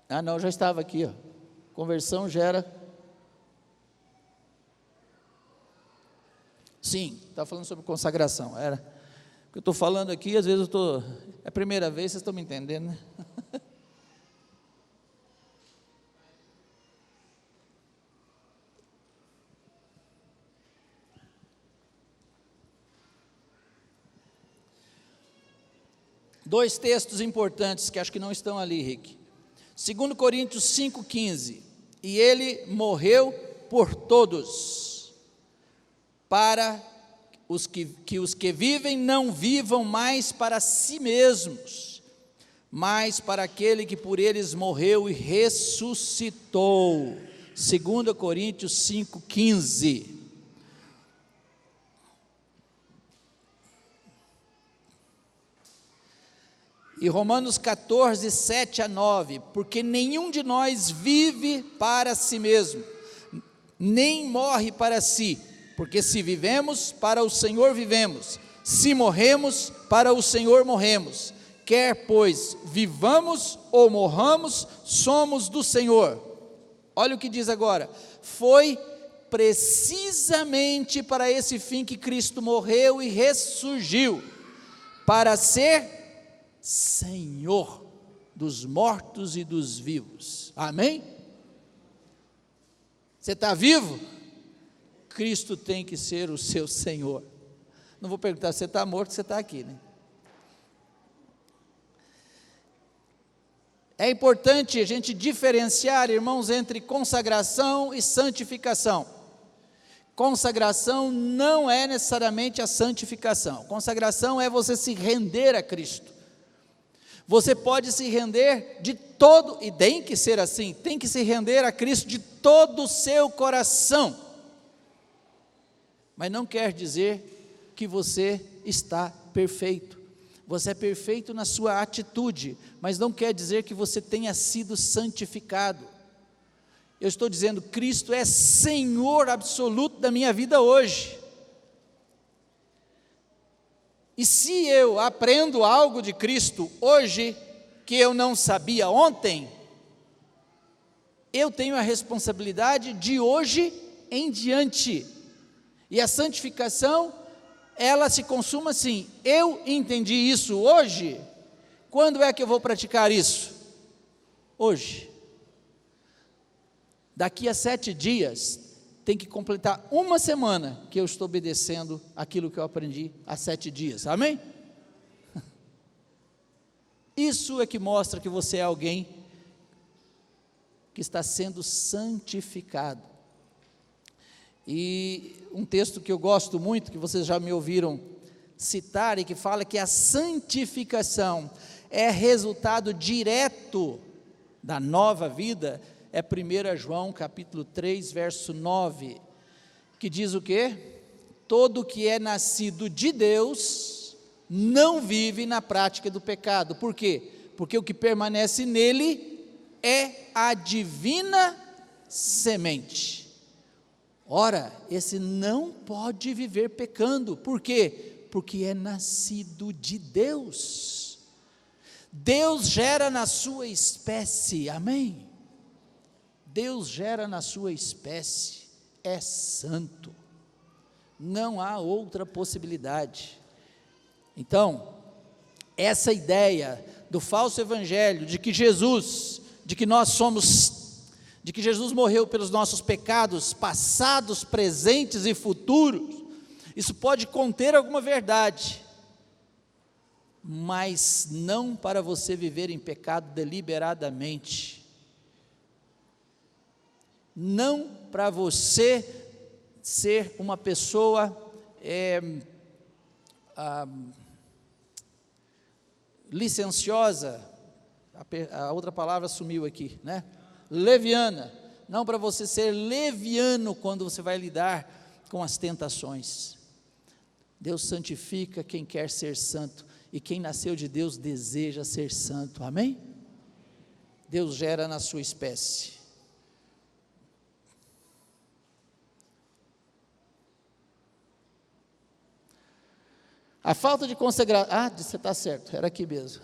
Ah não, já estava aqui, ó. Conversão gera. Sim, estava falando sobre consagração, era. O que eu estou falando aqui, às vezes é a primeira vez, vocês estão me entendendo, né? Dois textos importantes que acho que não estão ali, Rick. 2 Coríntios 5,15. E ele morreu por todos, para os que vivem não vivam mais para si mesmos, mas para aquele que por eles morreu e ressuscitou. 2 Coríntios 5,15. E Romanos 14, 7 a 9, porque nenhum de nós vive para si mesmo, nem morre para si, porque se vivemos, para o Senhor vivemos, se morremos, para o Senhor morremos, quer pois vivamos ou morramos, somos do Senhor. Olha o que diz agora: foi precisamente para esse fim que Cristo morreu e ressurgiu, para ser Senhor dos mortos e dos vivos. Amém? Você está vivo? Cristo tem que ser o seu Senhor. Não vou perguntar se você está morto, você está aqui, né? É importante a gente diferenciar, irmãos, entre consagração e santificação. Consagração não é necessariamente a santificação. Consagração é você se render a Cristo. Você pode se render de todo, e tem que ser assim, tem que se render a Cristo de todo o seu coração. Mas não quer dizer que você está perfeito. Você é perfeito na sua atitude, mas não quer dizer que você tenha sido santificado. Eu estou dizendo, Cristo é Senhor absoluto da minha vida hoje. E se eu aprendo algo de Cristo hoje, que eu não sabia ontem, eu tenho a responsabilidade de hoje em diante. E a santificação, ela se consuma assim, eu entendi isso hoje, quando é que eu vou praticar isso? Hoje. Daqui a 7 dias, tem que completar uma semana que eu estou obedecendo aquilo que eu aprendi há 7 dias, amém? Isso é que mostra que você é alguém que está sendo santificado. E um texto que eu gosto muito, que vocês já me ouviram citar, e que fala que a santificação é resultado direto da nova vida, é 1 João capítulo 3, verso 9, que diz o quê? Todo que é nascido de Deus, não vive na prática do pecado. Por quê? Porque o que permanece nele é a divina semente. Ora, esse não pode viver pecando. Por quê? Porque é nascido de Deus. Deus gera na sua espécie, amém? Deus gera na sua espécie, é santo, não há outra possibilidade. Então, essa ideia do falso evangelho, de que Jesus morreu pelos nossos pecados, passados, presentes e futuros, isso pode conter alguma verdade, mas não para você viver em pecado deliberadamente, não para você ser uma pessoa licenciosa, a outra palavra sumiu aqui, né? Leviana, não para você ser leviano quando você vai lidar com as tentações. Deus santifica quem quer ser santo, e quem nasceu de Deus deseja ser santo, amém? Deus gera na sua espécie. A falta de consagração, você está certo, era aqui mesmo.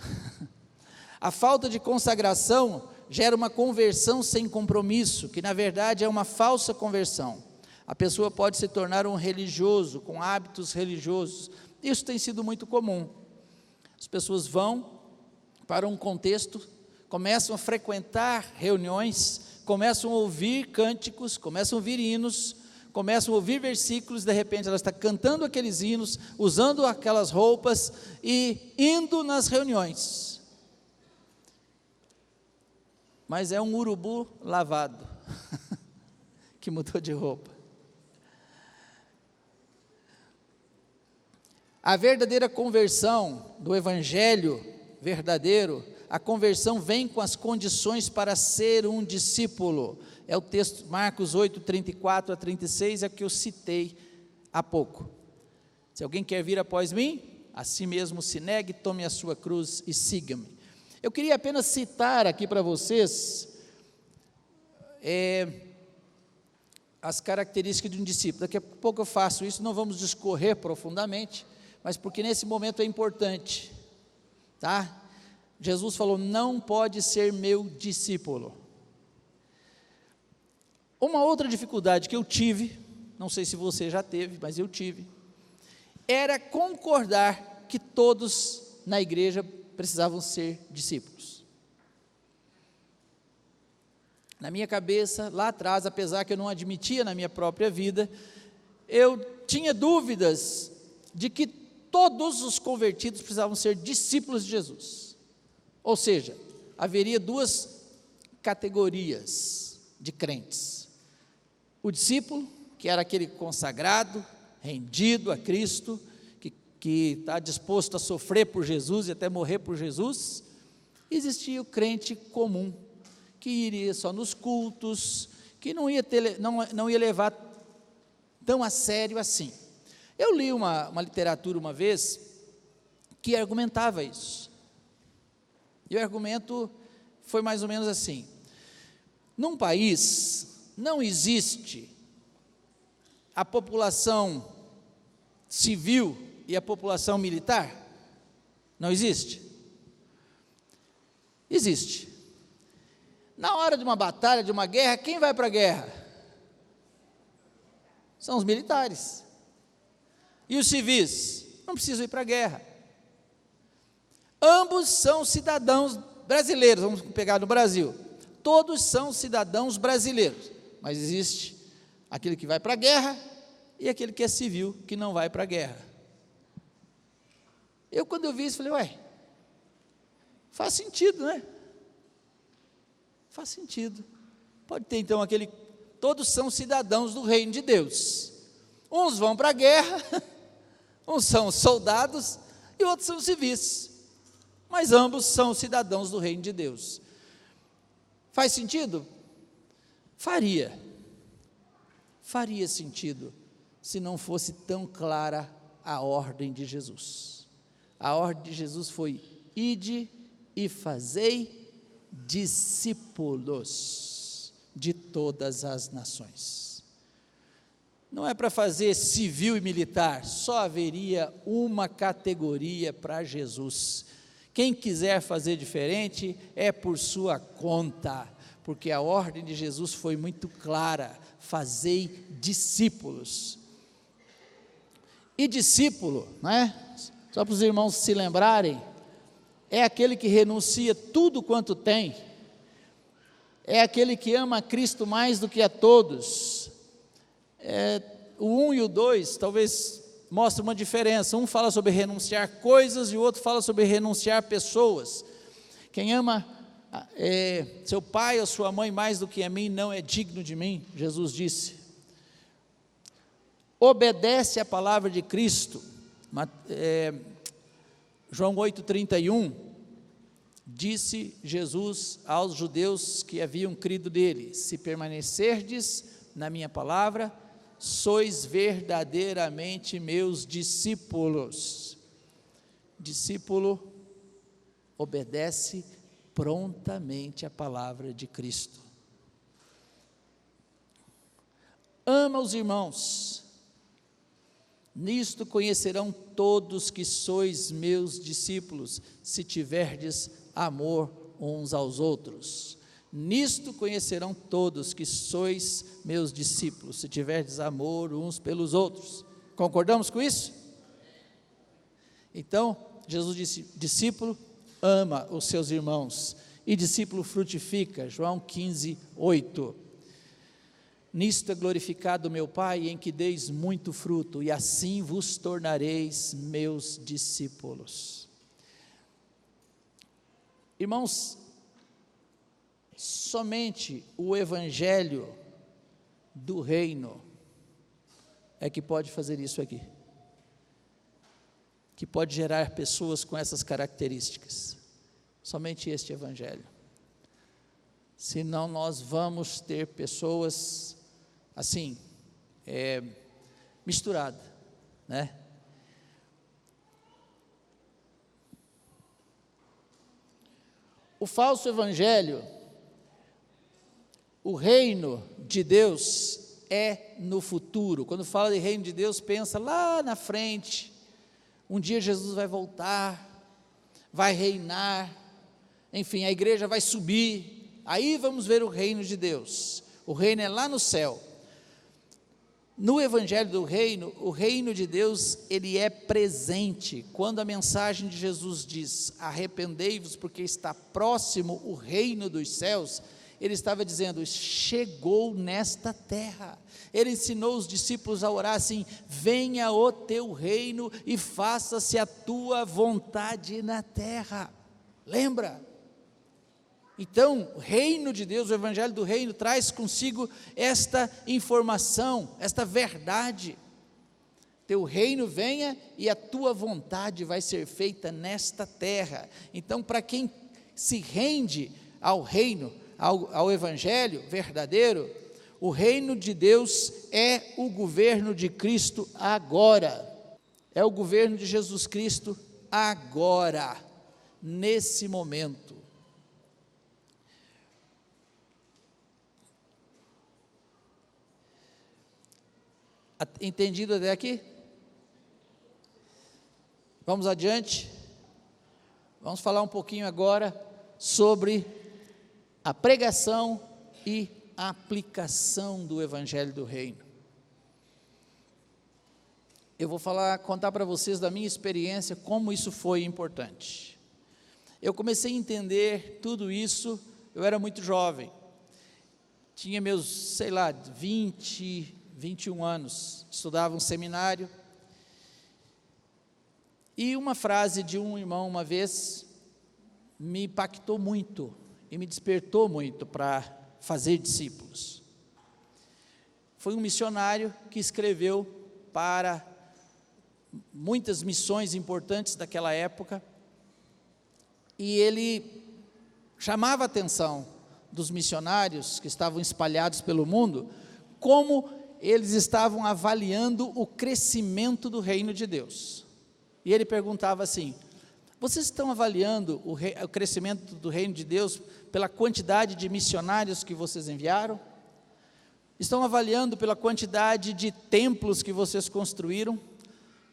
A falta de consagração gera uma conversão sem compromisso, que na verdade é uma falsa conversão. A pessoa pode se tornar um religioso, com hábitos religiosos. Isso tem sido muito comum. As pessoas vão para um contexto, começam a frequentar reuniões, começam a ouvir cânticos, começam a ouvir hinos, começam a ouvir versículos, de repente ela está cantando aqueles hinos, usando aquelas roupas e indo nas reuniões. Mas é um urubu lavado, que mudou de roupa. A verdadeira conversão do evangelho verdadeiro, a conversão vem com as condições para ser um discípulo. É o texto Marcos 8, 34 a 36, é que eu citei há pouco. Se alguém quer vir após mim, a si mesmo se negue, tome a sua cruz e siga-me. Eu queria apenas citar aqui para vocês as características de um discípulo. Daqui a pouco eu faço isso, não vamos discorrer profundamente, mas porque nesse momento é importante, tá? Jesus falou, não pode ser meu discípulo. Uma outra dificuldade que eu tive, não sei se você já teve, mas eu tive, era concordar que todos na igreja precisavam ser discípulos. Na minha cabeça, lá atrás, apesar que eu não admitia na minha própria vida, eu tinha dúvidas de que todos os convertidos precisavam ser discípulos de Jesus. Ou seja, haveria 2 categorias de crentes: o discípulo que era aquele consagrado, rendido a Cristo, que está disposto a sofrer por Jesus e até morrer por Jesus. Existia o crente comum, que iria só nos cultos, que não ia levar tão a sério assim. Eu li uma literatura uma vez que argumentava isso, e o argumento foi mais ou menos assim: num país não existe a população civil e a população militar? Não existe? Existe. Na hora de uma batalha, de uma guerra, quem vai para a guerra? São os militares. E os civis? Não precisam ir para a guerra. Ambos são cidadãos brasileiros, vamos pegar no Brasil. Todos são cidadãos brasileiros, mas existe aquele que vai para a guerra e aquele que é civil, que não vai para a guerra. Quando eu vi isso, falei, ué, faz sentido, né? Faz sentido. Pode ter então todos são cidadãos do reino de Deus. Uns vão para a guerra, uns são soldados e outros são civis, mas ambos são cidadãos do reino de Deus. Faz sentido? Faria sentido, se não fosse tão clara a ordem de Jesus. A ordem de Jesus foi: ide e fazei discípulos de todas as nações. Não é para fazer civil e militar, só haveria uma categoria para Jesus. Quem quiser fazer diferente é por sua conta, porque a ordem de Jesus foi muito clara: fazei discípulos. E discípulo, né? Só para os irmãos se lembrarem, é aquele que renuncia tudo quanto tem, é aquele que ama a Cristo mais do que a todos. O 1 e o 2 talvez mostre uma diferença. Um fala sobre renunciar coisas e o outro fala sobre renunciar pessoas. Quem ama seu pai ou sua mãe mais do que a mim não é digno de mim, Jesus disse. Obedece à palavra de Cristo. João 8,31, disse Jesus aos judeus que haviam crido nele: se permanecerdes na minha palavra, sois verdadeiramente meus discípulos. Discípulo obedece prontamente a palavra de Cristo. Ama os irmãos. Nisto conhecerão todos que sois meus discípulos, se tiverdes amor uns aos outros. Nisto conhecerão todos que sois meus discípulos, se tiverdes amor uns pelos outros. Concordamos com isso? Então, Jesus disse: discípulo ama os seus irmãos, e discípulo frutifica. João 15:8. Nisto é glorificado meu Pai, em que deis muito fruto, e assim vos tornareis meus discípulos. Irmãos, somente o evangelho do reino é que pode fazer isso aqui, que pode gerar pessoas com essas características. Somente este evangelho. Senão nós vamos ter pessoas assim, misturada, né? O falso evangelho, o reino de Deus é no futuro. Quando fala de reino de Deus, pensa lá na frente, um dia Jesus vai voltar, vai reinar, enfim, a igreja vai subir, aí vamos ver o reino de Deus. O reino é lá no céu. No evangelho do reino, o reino de Deus, ele é presente. Quando a mensagem de Jesus diz: arrependei-vos porque está próximo o reino dos céus, ele estava dizendo: chegou nesta terra. Ele ensinou os discípulos a orar assim: venha o teu reino e faça-se a tua vontade na terra. Lembra? Então, o reino de Deus, o evangelho do reino, traz consigo esta informação, esta verdade. Teu reino venha e a tua vontade vai ser feita nesta terra. Então, para quem se rende ao reino, ao evangelho verdadeiro, o reino de Deus é o governo de Cristo agora. É o governo de Jesus Cristo agora, nesse momento. Entendido até aqui? Vamos adiante. Vamos falar um pouquinho agora sobre a pregação e a aplicação do evangelho do reino. Eu vou contar para vocês da minha experiência como isso foi importante. Eu comecei a entender tudo isso, eu era muito jovem, tinha meus, 21 anos, estudava um seminário, e uma frase de um irmão uma vez me impactou muito e me despertou muito para fazer discípulos. Foi um missionário que escreveu para muitas missões importantes daquela época, e ele chamava a atenção dos missionários que estavam espalhados pelo mundo, como eles estavam avaliando o crescimento do reino de Deus. E ele perguntava assim: vocês estão avaliando o crescimento do reino de Deus pela quantidade de missionários que vocês enviaram? Estão avaliando pela quantidade de templos que vocês construíram?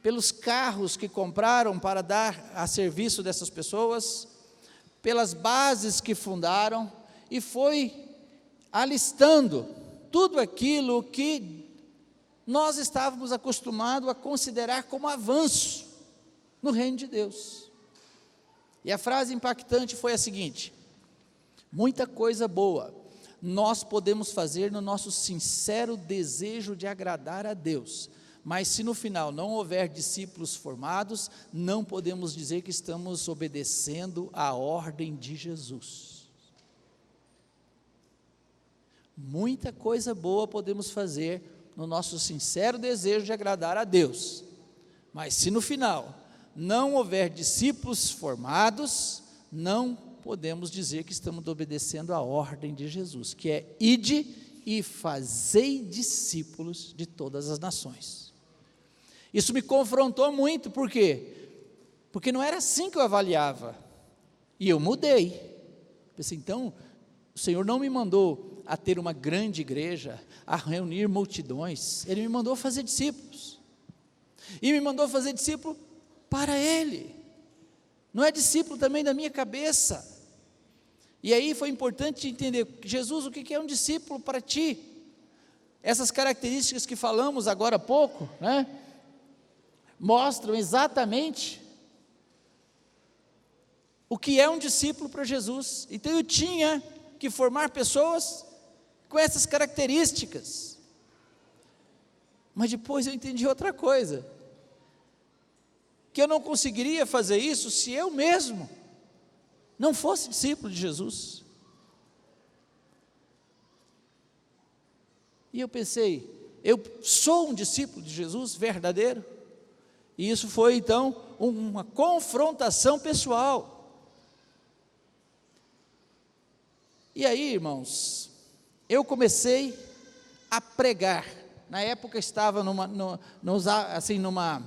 Pelos carros que compraram para dar a serviço dessas pessoas? Pelas bases que fundaram? E foi alistando tudo aquilo que nós estávamos acostumados a considerar como avanço no reino de Deus. E a frase impactante foi a seguinte: muita coisa boa nós podemos fazer no nosso sincero desejo de agradar a Deus, mas se no final não houver discípulos formados, não podemos dizer que estamos obedecendo à ordem de Jesus. Muita coisa boa podemos fazer no nosso sincero desejo de agradar a Deus, mas se no final não houver discípulos formados, não podemos dizer que estamos obedecendo a ordem de Jesus, que é: ide e fazei discípulos de todas as nações. Isso me confrontou muito, por quê? Porque não era assim que eu avaliava, e eu mudei. Pensei, então, o Senhor não me mandou a ter uma grande igreja, a reunir multidões, Ele me mandou fazer discípulos, e me mandou fazer discípulo para Ele, não é discípulo também da minha cabeça. E aí foi importante entender: Jesus, o que é um discípulo para ti? Essas características que falamos agora há pouco, mostram exatamente o que é um discípulo para Jesus. Então eu tinha que formar pessoas com essas características. Mas depois eu entendi outra coisa, que eu não conseguiria fazer isso se eu mesmo não fosse discípulo de Jesus. E eu pensei, eu sou um discípulo de Jesus verdadeiro? E isso foi então uma confrontação pessoal. E aí, irmãos, eu comecei a pregar. Na época estava numa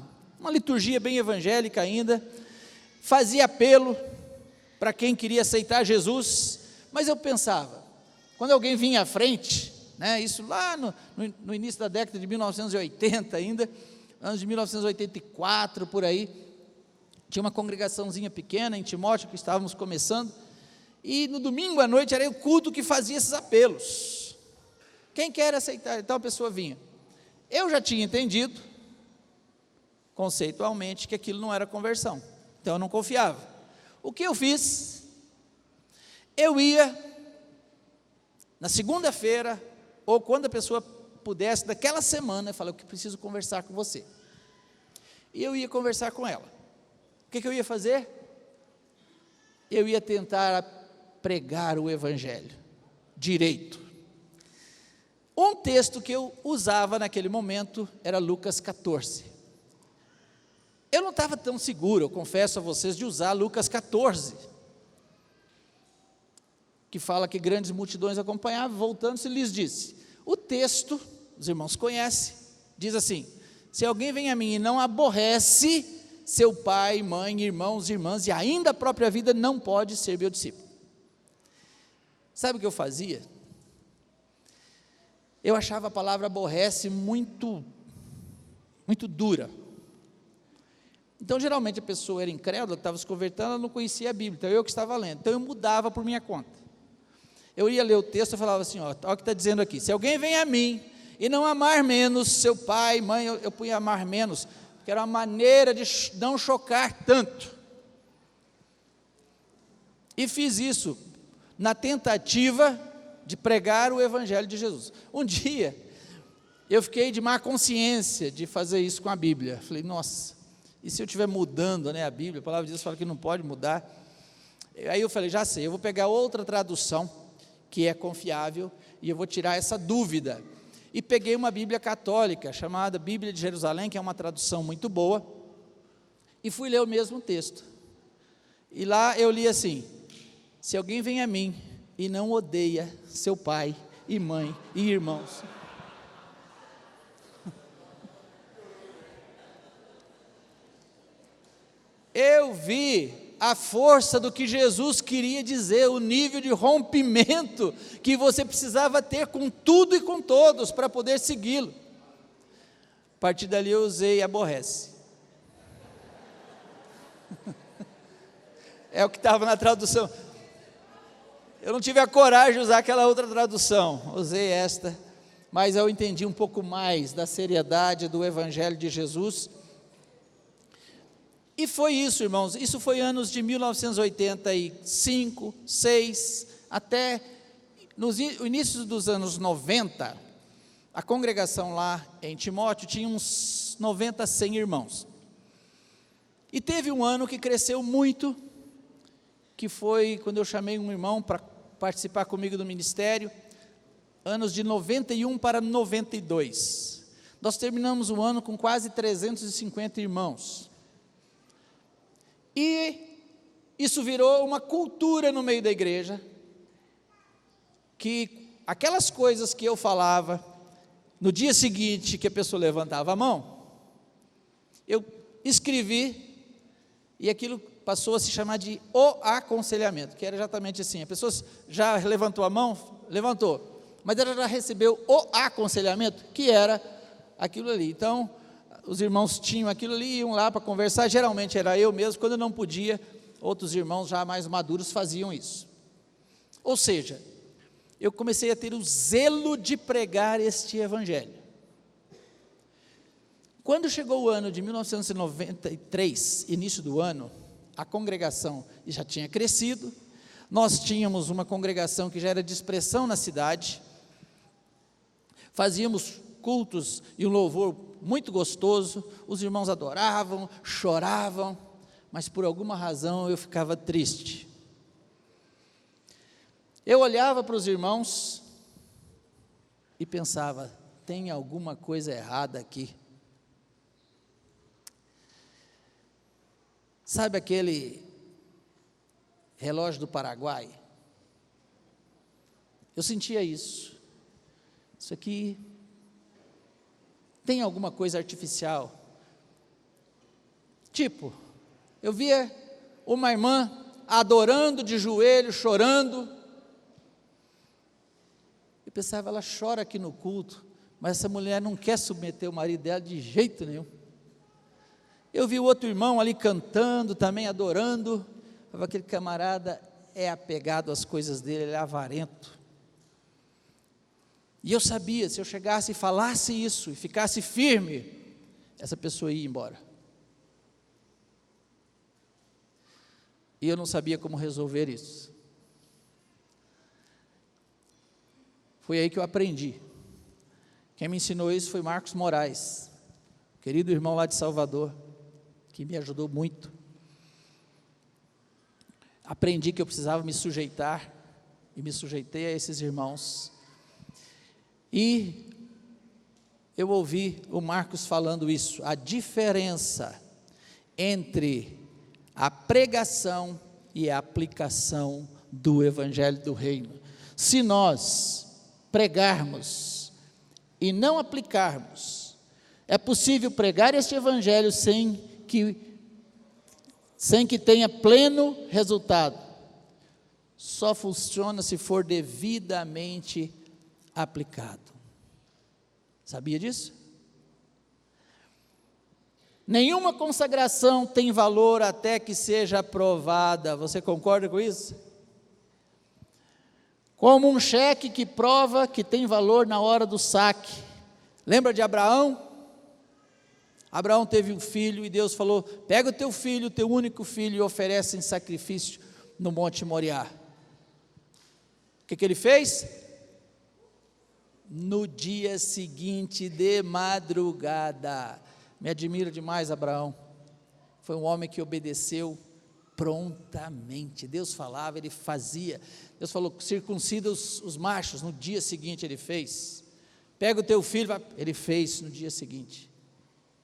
liturgia bem evangélica ainda, fazia apelo para quem queria aceitar Jesus, mas eu pensava, quando alguém vinha à frente, isso lá no início da década de 1980 ainda, anos de 1984, por aí, tinha uma congregaçãozinha pequena em Timóteo, que estávamos começando, e no domingo à noite era o culto que fazia esses apelos. Quem quer aceitar? Então a pessoa vinha. Eu já tinha entendido, conceitualmente, que aquilo não era conversão, então eu não confiava. O que eu fiz? Eu ia, na segunda-feira, ou quando a pessoa pudesse, daquela semana, eu falei: eu preciso conversar com você. E eu ia conversar com ela. O que eu ia fazer? Eu ia tentar pregar o Evangelho direito. Um texto que eu usava naquele momento era Lucas 14. Eu não estava tão seguro, eu confesso a vocês, de usar Lucas 14, que fala que grandes multidões acompanhavam, voltando-se lhes disse. O texto, os irmãos conhecem, diz assim: se alguém vem a mim e não aborrece seu pai, mãe, irmãos, irmãs, e ainda a própria vida, não pode ser meu discípulo. Sabe o que eu fazia? Eu achava a palavra aborrece muito dura. Então, geralmente, a pessoa era incrédula, estava se convertendo, ela não conhecia a Bíblia, então eu que estava lendo, então eu mudava por minha conta. Eu ia ler o texto e falava assim, olha o que está dizendo aqui: se alguém vem a mim e não amar menos seu pai, mãe, eu punha amar menos, porque era uma maneira de não chocar tanto. E fiz isso na tentativa de pregar o Evangelho de Jesus. Um dia, eu fiquei de má consciência de fazer isso com a Bíblia. Falei, nossa, e se eu estiver mudando, né, a Bíblia? A palavra de Deus fala que não pode mudar. Aí eu falei, já sei, eu vou pegar outra tradução, que é confiável, e eu vou tirar essa dúvida. E peguei uma Bíblia católica, chamada Bíblia de Jerusalém, que é uma tradução muito boa, e fui ler o mesmo texto. E lá eu li assim: se alguém vem a mim e não odeia seu pai e mãe e irmãos, eu vi a força do que Jesus queria dizer, o nível de rompimento que você precisava ter com tudo e com todos para poder segui-lo. A partir dali eu usei aborrece. É o que estava na tradução. Eu não tive a coragem de usar aquela outra tradução, usei esta, mas eu entendi um pouco mais da seriedade do Evangelho de Jesus. E foi isso, irmãos, isso foi anos de 1985, 6, até no início dos anos 90, a congregação lá em Timóteo tinha uns 90, 100 irmãos. E teve um ano que cresceu muito, que foi quando eu chamei um irmão para participar comigo do ministério, anos de 91 para 92. Nós terminamos o ano com quase 350 irmãos. E isso virou uma cultura no meio da igreja, que aquelas coisas que eu falava, no dia seguinte que a pessoa levantava a mão, eu escrevi, e aquilo passou a se chamar de o aconselhamento, que era exatamente assim: a pessoa já levantou a mão, levantou, mas ela já recebeu o aconselhamento, que era aquilo ali. Então, os irmãos tinham aquilo ali, iam lá para conversar, geralmente era eu mesmo, quando eu não podia, outros irmãos já mais maduros faziam isso. Ou seja, eu comecei a ter o zelo de pregar este Evangelho. Quando chegou o ano de 1993, início do ano, a congregação já tinha crescido, nós tínhamos uma congregação que já era de expressão na cidade, fazíamos cultos e um louvor muito gostoso, os irmãos adoravam, choravam, mas por alguma razão eu ficava triste. Eu olhava para os irmãos e pensava, tem alguma coisa errada aqui. Sabe aquele relógio do Paraguai? Eu sentia isso. Isso aqui tem alguma coisa artificial. Tipo, eu via uma irmã adorando de joelho, chorando. Eu pensava, ela chora aqui no culto, mas essa mulher não quer submeter o marido dela de jeito nenhum. Eu vi o outro irmão ali cantando, também adorando. Aquele camarada é apegado às coisas dele, ele é avarento. E eu sabia, se eu chegasse e falasse isso, e ficasse firme, essa pessoa ia embora. E eu não sabia como resolver isso. Foi aí que eu aprendi. Quem me ensinou isso foi Marcos Moraes, querido irmão lá de Salvador, que me ajudou muito. aprendi que eu precisava me sujeitar, e me sujeitei a esses irmãos, e eu ouvi o Marcos falando isso, a diferença entre a pregação e a aplicação do Evangelho do Reino. Se nós pregarmos e não aplicarmos, é possível pregar este Evangelho sem que tenha pleno resultado. Só funciona se for devidamente aplicado. Sabia disso? Nenhuma consagração tem valor até que seja aprovada. Você concorda com isso? Como um cheque que prova que tem valor na hora do saque. Lembra de Abraão? Abraão teve um filho e Deus falou: pega o teu filho, o teu único filho, e oferece em sacrifício no Monte Moriá. O que ele fez? No dia seguinte, de madrugada. Me admira demais Abraão. Foi um homem que obedeceu prontamente. Deus falava, ele fazia. Deus falou: circuncida os machos. No dia seguinte ele fez. Pega o teu filho, ele fez no dia seguinte,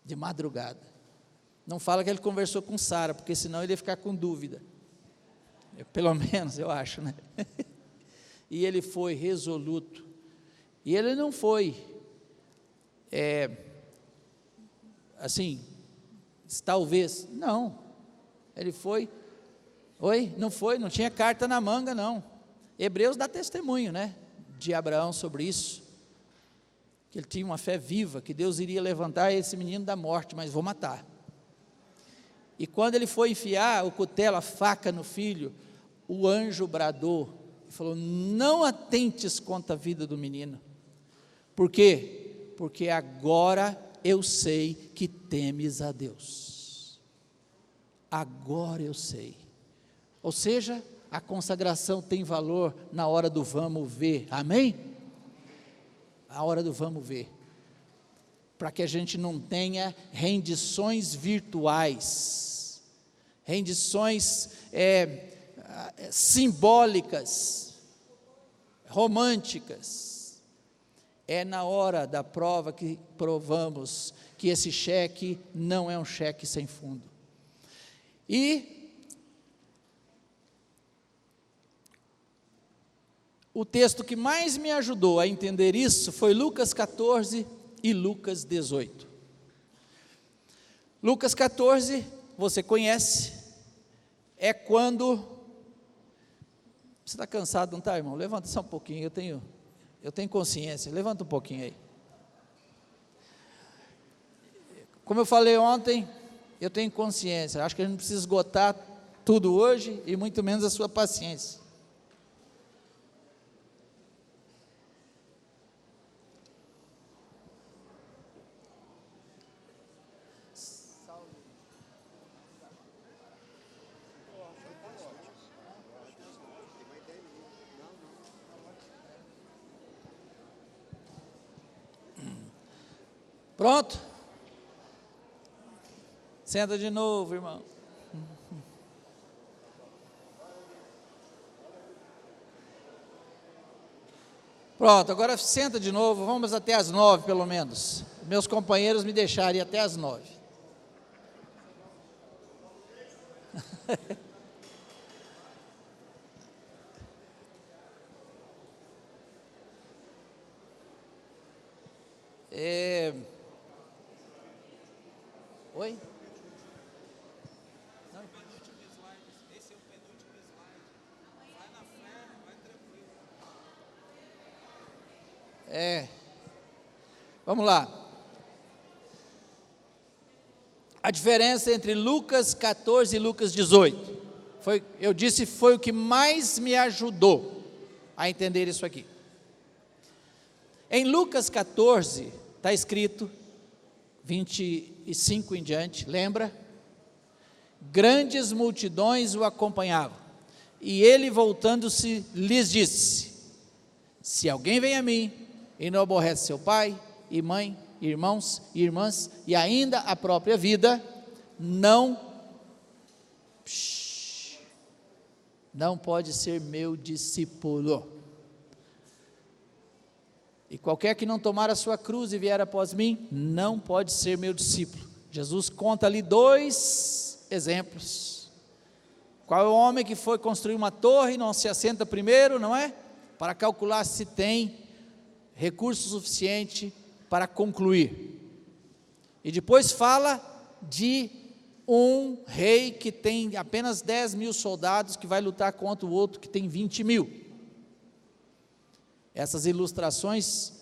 de madrugada. Não fala que ele conversou com Sara, porque senão ele ia ficar com dúvida. Pelo menos eu acho, né? E ele foi resoluto. E ele não foi assim, talvez, não. Ele foi, não tinha carta na manga, não. Hebreus dá testemunho, né, de Abraão sobre isso, que ele tinha uma fé viva, que Deus iria levantar esse menino da morte, mas vou matar. E quando ele foi enfiar o cutelo, a faca no filho, o anjo bradou e falou: não atentes contra a vida do menino. Por quê? Porque agora eu sei que temes a Deus. Agora eu sei. Ou seja, a consagração tem valor na hora do vamos ver, amém? A hora do vamos ver, para que a gente não tenha rendições virtuais, rendições simbólicas, românticas. É na hora da prova que provamos que esse cheque não é um cheque sem fundo. E o texto que mais me ajudou a entender isso foi Lucas 14 e Lucas 18. Lucas 14, você conhece, é quando... Você está cansado, não está, irmão? Levanta só um pouquinho, eu tenho consciência, levanta um pouquinho aí. Como eu falei ontem, eu tenho consciência, acho que a gente não precisa esgotar tudo hoje, e muito menos a sua paciência. Pronto? Senta de novo, irmão. Pronto, agora senta de novo, vamos até as 9 pelo menos. Meus companheiros me deixaram ir até as 9. Oi? Não, penúltimo slide. Esse é o penúltimo slide. Vai na fé, vai tranquilo. Vamos lá. A diferença entre Lucas 14 e Lucas 18. Eu disse, foi o que mais me ajudou a entender isso aqui. Em Lucas 14, está escrito, 25 em diante, lembra? Grandes multidões o acompanhavam, e ele voltando-se, lhes disse: se alguém vem a mim, e não aborrece seu pai, e mãe, irmãos e irmãs, e ainda a própria vida, não não pode ser meu discípulo. E qualquer que não tomar a sua cruz e vier após mim, não pode ser meu discípulo. Jesus conta ali 2 exemplos. Qual é o homem que foi construir uma torre e não se assenta primeiro, não é? Para calcular se tem recurso suficiente para concluir. E depois fala de um rei que tem apenas 10.000 soldados, que vai lutar contra o outro que tem 20.000. Essas ilustrações,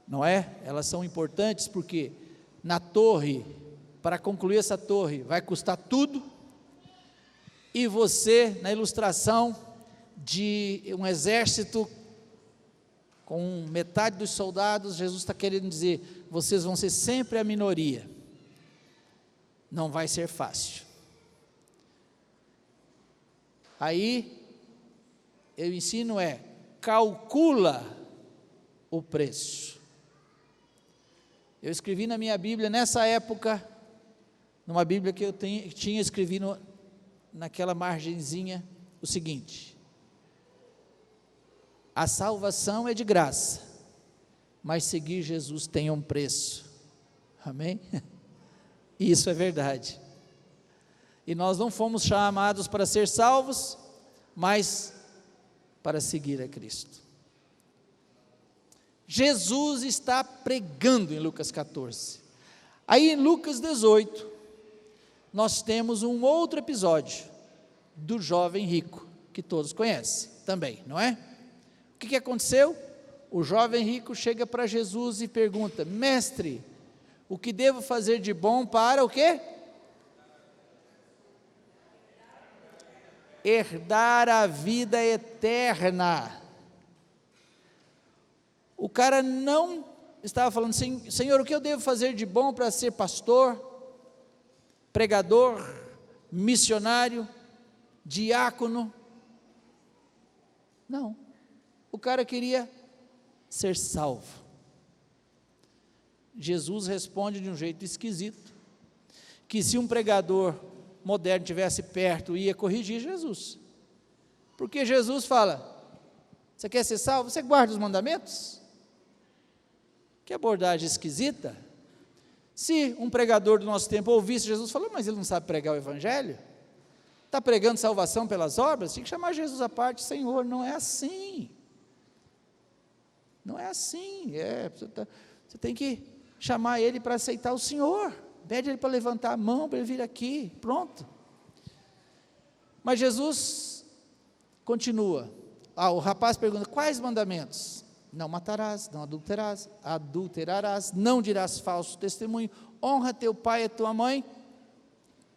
não é? Elas são importantes porque na torre, para concluir essa torre, vai custar tudo, e você, na ilustração de um exército com metade dos soldados, Jesus está querendo dizer, vocês vão ser sempre a minoria, não vai ser fácil. Aí, eu ensino calcula o preço. Eu escrevi na minha Bíblia, nessa época, numa Bíblia que eu tinha escrevido naquela margenzinha, o seguinte: a salvação é de graça, mas seguir Jesus tem um preço. Amém? Isso é verdade. E nós não fomos chamados para ser salvos, mas para seguir a Cristo. Jesus está pregando em Lucas 14. Aí em Lucas 18, nós temos um outro episódio do jovem rico, que todos conhecem também, não é? O que aconteceu? O jovem rico chega para Jesus e pergunta: mestre, o que devo fazer de bom para o quê? Herdar a vida eterna. O cara não estava falando assim: Senhor, o que eu devo fazer de bom para ser pastor, pregador, missionário, diácono? Não, o cara queria ser salvo. Jesus responde de um jeito esquisito, que se um pregador moderno estivesse perto, ia corrigir Jesus, porque Jesus fala: você quer ser salvo? Você guarda os mandamentos? Que abordagem esquisita. Se um pregador do nosso tempo ouvisse Jesus falar: mas ele não sabe pregar o evangelho, está pregando salvação pelas obras, tinha que chamar Jesus à parte: Senhor, não é assim, não é assim, você tem que chamar ele para aceitar o Senhor, pede ele para levantar a mão, para ele vir aqui, pronto. Mas Jesus continua. O rapaz pergunta: quais mandamentos? Não matarás, não adulterarás, não dirás falso testemunho, honra teu pai e tua mãe.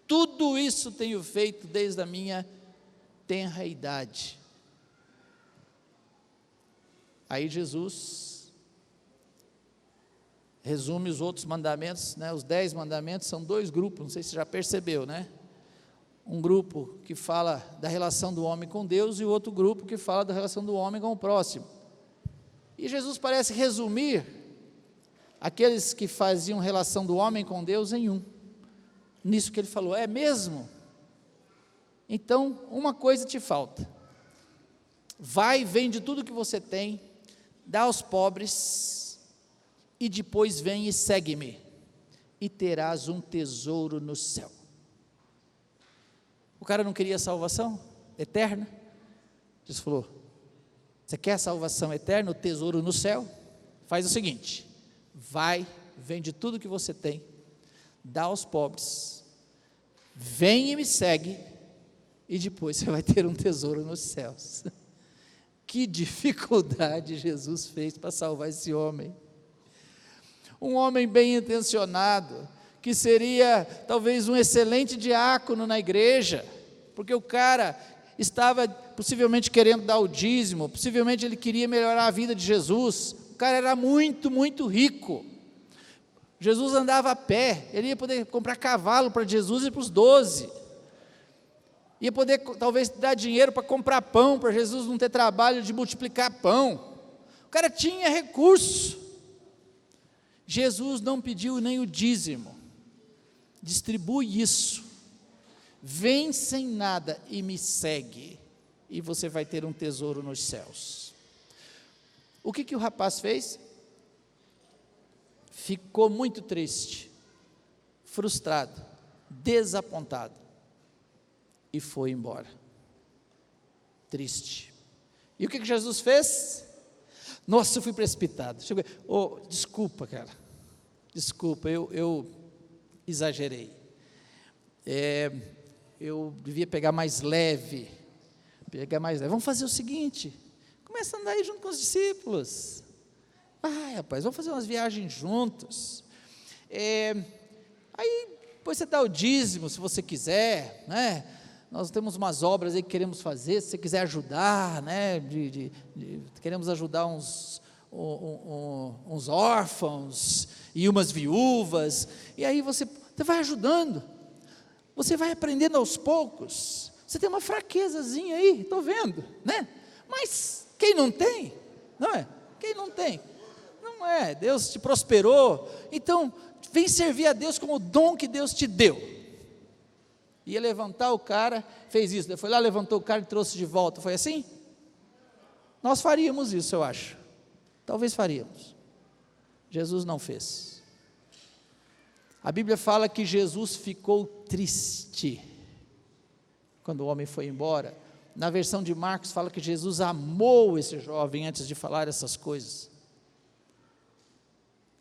Tudo isso tenho feito desde a minha tenra idade. Aí Jesus resume os outros mandamentos, né? Os 10 mandamentos são 2 grupos, não sei se você já percebeu, né? Um grupo que fala da relação do homem com Deus, e o outro grupo que fala da relação do homem com o próximo. E Jesus parece resumir aqueles que faziam relação do homem com Deus em um, nisso que ele falou: é mesmo? Então, uma coisa te falta, vai, vende tudo que você tem, dá aos pobres, e depois vem e segue-me, e terás um tesouro no céu. O cara não queria salvação eterna? Jesus falou: você quer salvação eterna, o tesouro no céu? Faz o seguinte: vai, vende tudo que você tem, dá aos pobres, vem e me segue, e depois você vai ter um tesouro nos céus. Que dificuldade Jesus fez para salvar esse homem. Um homem bem intencionado, que seria talvez um excelente diácono na igreja, porque o cara estava possivelmente querendo dar o dízimo, possivelmente ele queria melhorar a vida de Jesus, o cara era muito, muito rico. Jesus andava a pé, ele ia poder comprar cavalo para Jesus e para os 12, ia poder talvez dar dinheiro para comprar pão, para Jesus não ter trabalho de multiplicar pão. O cara tinha recurso. Jesus não pediu nem o dízimo: distribui isso, vem sem nada e me segue. e você vai ter um tesouro nos céus. O que o rapaz fez? Ficou muito triste, frustrado, desapontado, e foi embora, triste. E o que Jesus fez? Nossa, eu fui precipitado. Desculpa, cara, desculpa, eu exagerei. Eu devia pegar mais leve. Vamos fazer o seguinte: começa a andar aí junto com os discípulos. Rapaz, vamos fazer umas viagens juntos. Aí depois você dá o dízimo, se você quiser, né? Nós temos umas obras aí que queremos fazer, se você quiser ajudar, né? Queremos ajudar uns órfãos e umas viúvas, e aí você vai ajudando, você vai aprendendo aos poucos. Você tem uma fraquezazinha aí, estou vendo, né? Mas quem não tem, não é? Quem não tem? Não é, Deus te prosperou, então vem servir a Deus com o dom que Deus te deu. Ia levantar o cara, fez isso, ele foi lá, levantou o cara e trouxe de volta, foi assim? Nós faríamos isso, eu acho, talvez faríamos. Jesus não fez. A Bíblia fala que Jesus ficou triste quando o homem foi embora. Na versão de Marcos fala que Jesus amou esse jovem antes de falar essas coisas.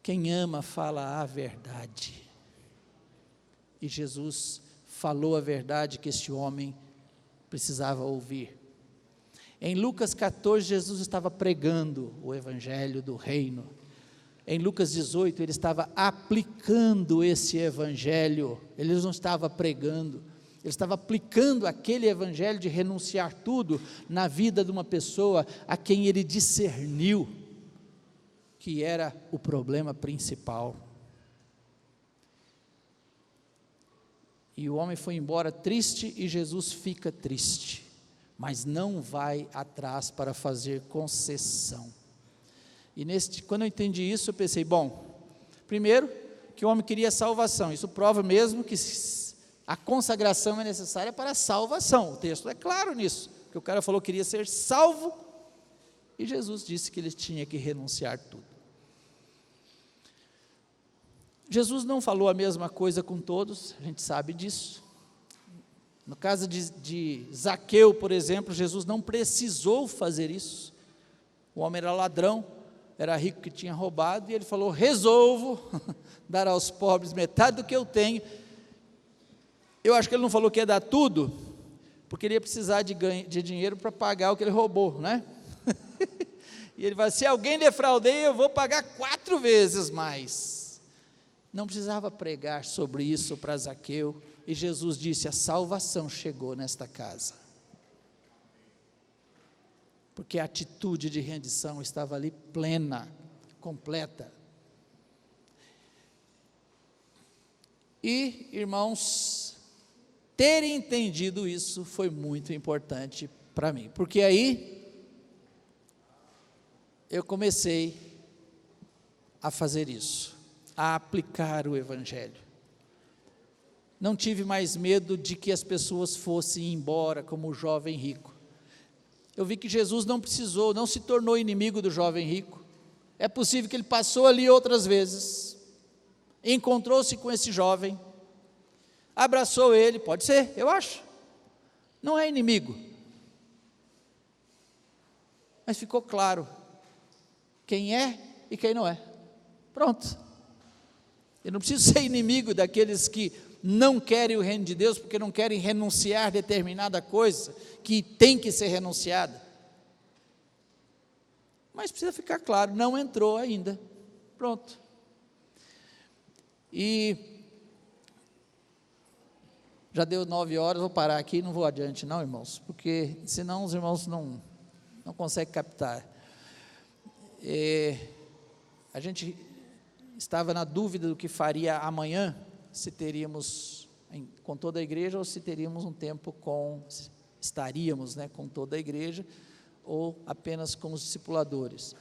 Quem ama fala a verdade, e Jesus falou a verdade que este homem precisava ouvir. Em Lucas 14, Jesus estava pregando o evangelho do reino. Em Lucas 18, ele estava aplicando esse evangelho, ele não estava pregando, ele estava aplicando aquele evangelho de renunciar tudo na vida de uma pessoa a quem ele discerniu que era o problema principal. E o homem foi embora triste, e Jesus fica triste, mas não vai atrás para fazer concessão. E quando eu entendi isso, eu pensei, bom, primeiro, que o homem queria salvação. Isso prova mesmo que a consagração é necessária para a salvação. O texto é claro nisso, que o cara falou que queria ser salvo, e Jesus disse que ele tinha que renunciar tudo. Jesus não falou a mesma coisa com todos, a gente sabe disso. No caso de Zaqueu, por exemplo, Jesus não precisou fazer isso. O homem era ladrão, era rico, que tinha roubado, e ele falou: resolvo dar aos pobres metade do que eu tenho. Eu acho que ele não falou que ia dar tudo, porque ele ia precisar de dinheiro para pagar o que ele roubou, né? E ele vai: se alguém defraudei, eu vou pagar 4 vezes mais. Não precisava pregar sobre isso para Zaqueu, e Jesus disse: a salvação chegou nesta casa, porque a atitude de rendição estava ali plena, completa. E, irmãos, ter entendido isso foi muito importante para mim, porque aí eu comecei a fazer isso, a aplicar o evangelho. Não tive mais medo de que as pessoas fossem embora, como o jovem rico. Eu vi que Jesus não se tornou inimigo do jovem rico. É possível que ele passou ali outras vezes, encontrou-se com esse jovem, abraçou ele, pode ser, eu acho, não é inimigo, mas ficou claro quem é e quem não é, pronto. Eu não preciso ser inimigo daqueles que não querem o reino de Deus, porque não querem renunciar a determinada coisa, que tem que ser renunciada, mas precisa ficar claro, não entrou ainda, pronto. E já deu 9 horas, vou parar aqui, não vou adiante não, irmãos, porque senão os irmãos não conseguem captar. A gente estava na dúvida do que faria amanhã, se teríamos com toda a igreja, ou se teríamos um tempo estaríamos, né, com toda a igreja, ou apenas com os discipuladores,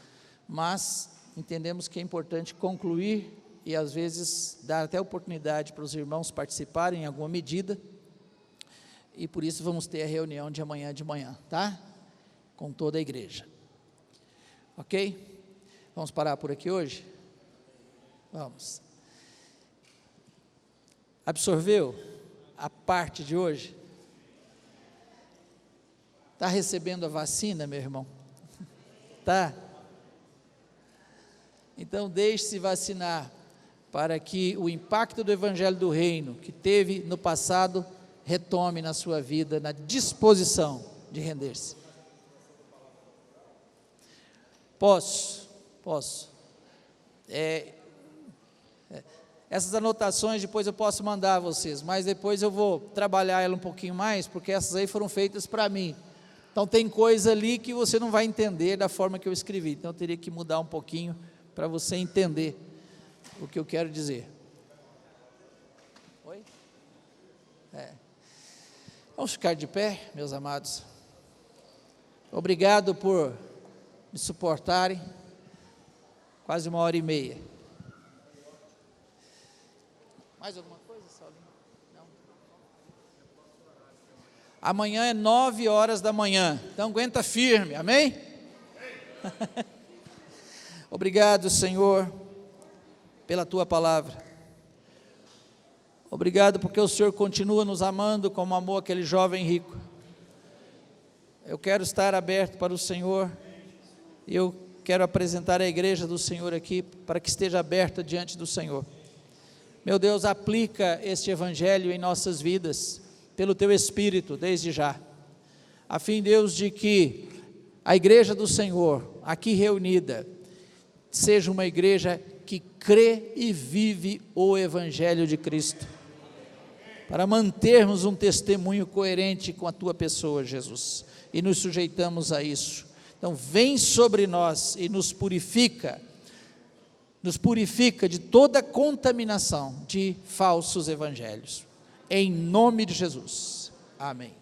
mas entendemos que é importante concluir, e às vezes dar até oportunidade para os irmãos participarem em alguma medida, e por isso vamos ter a reunião de amanhã de manhã, tá? Com toda a igreja. Ok? Vamos parar por aqui hoje? Vamos. Absorveu a parte de hoje? Está recebendo a vacina, meu irmão? Tá? Então deixe-se vacinar, para que o impacto do Evangelho do Reino, que teve no passado, retome na sua vida, na disposição de render-se. Posso. Essas anotações depois eu posso mandar a vocês, mas depois eu vou trabalhar ela um pouquinho mais, porque essas aí foram feitas para mim. Então tem coisa ali que você não vai entender da forma que eu escrevi, então eu teria que mudar um pouquinho para você entender o que eu quero dizer. Oi? Vamos ficar de pé, meus amados. Obrigado por me suportarem, quase 1h30. Mais alguma coisa, Saulinho? Não? Amanhã é 9h da manhã, então aguenta firme, amém? Obrigado, Senhor, pela Tua palavra. Obrigado porque o Senhor continua nos amando como amou aquele jovem rico. Eu quero estar aberto para o Senhor, e eu quero apresentar a igreja do Senhor aqui, para que esteja aberta diante do Senhor. Meu Deus, aplica este Evangelho em nossas vidas, pelo Teu Espírito, desde já, a fim, Deus, de que a igreja do Senhor, aqui reunida, seja uma igreja que crê e vive o Evangelho de Cristo, para mantermos um testemunho coerente com a Tua pessoa, Jesus, e nos sujeitamos a isso. Então vem sobre nós e nos purifica de toda contaminação de falsos evangelhos, em nome de Jesus, amém.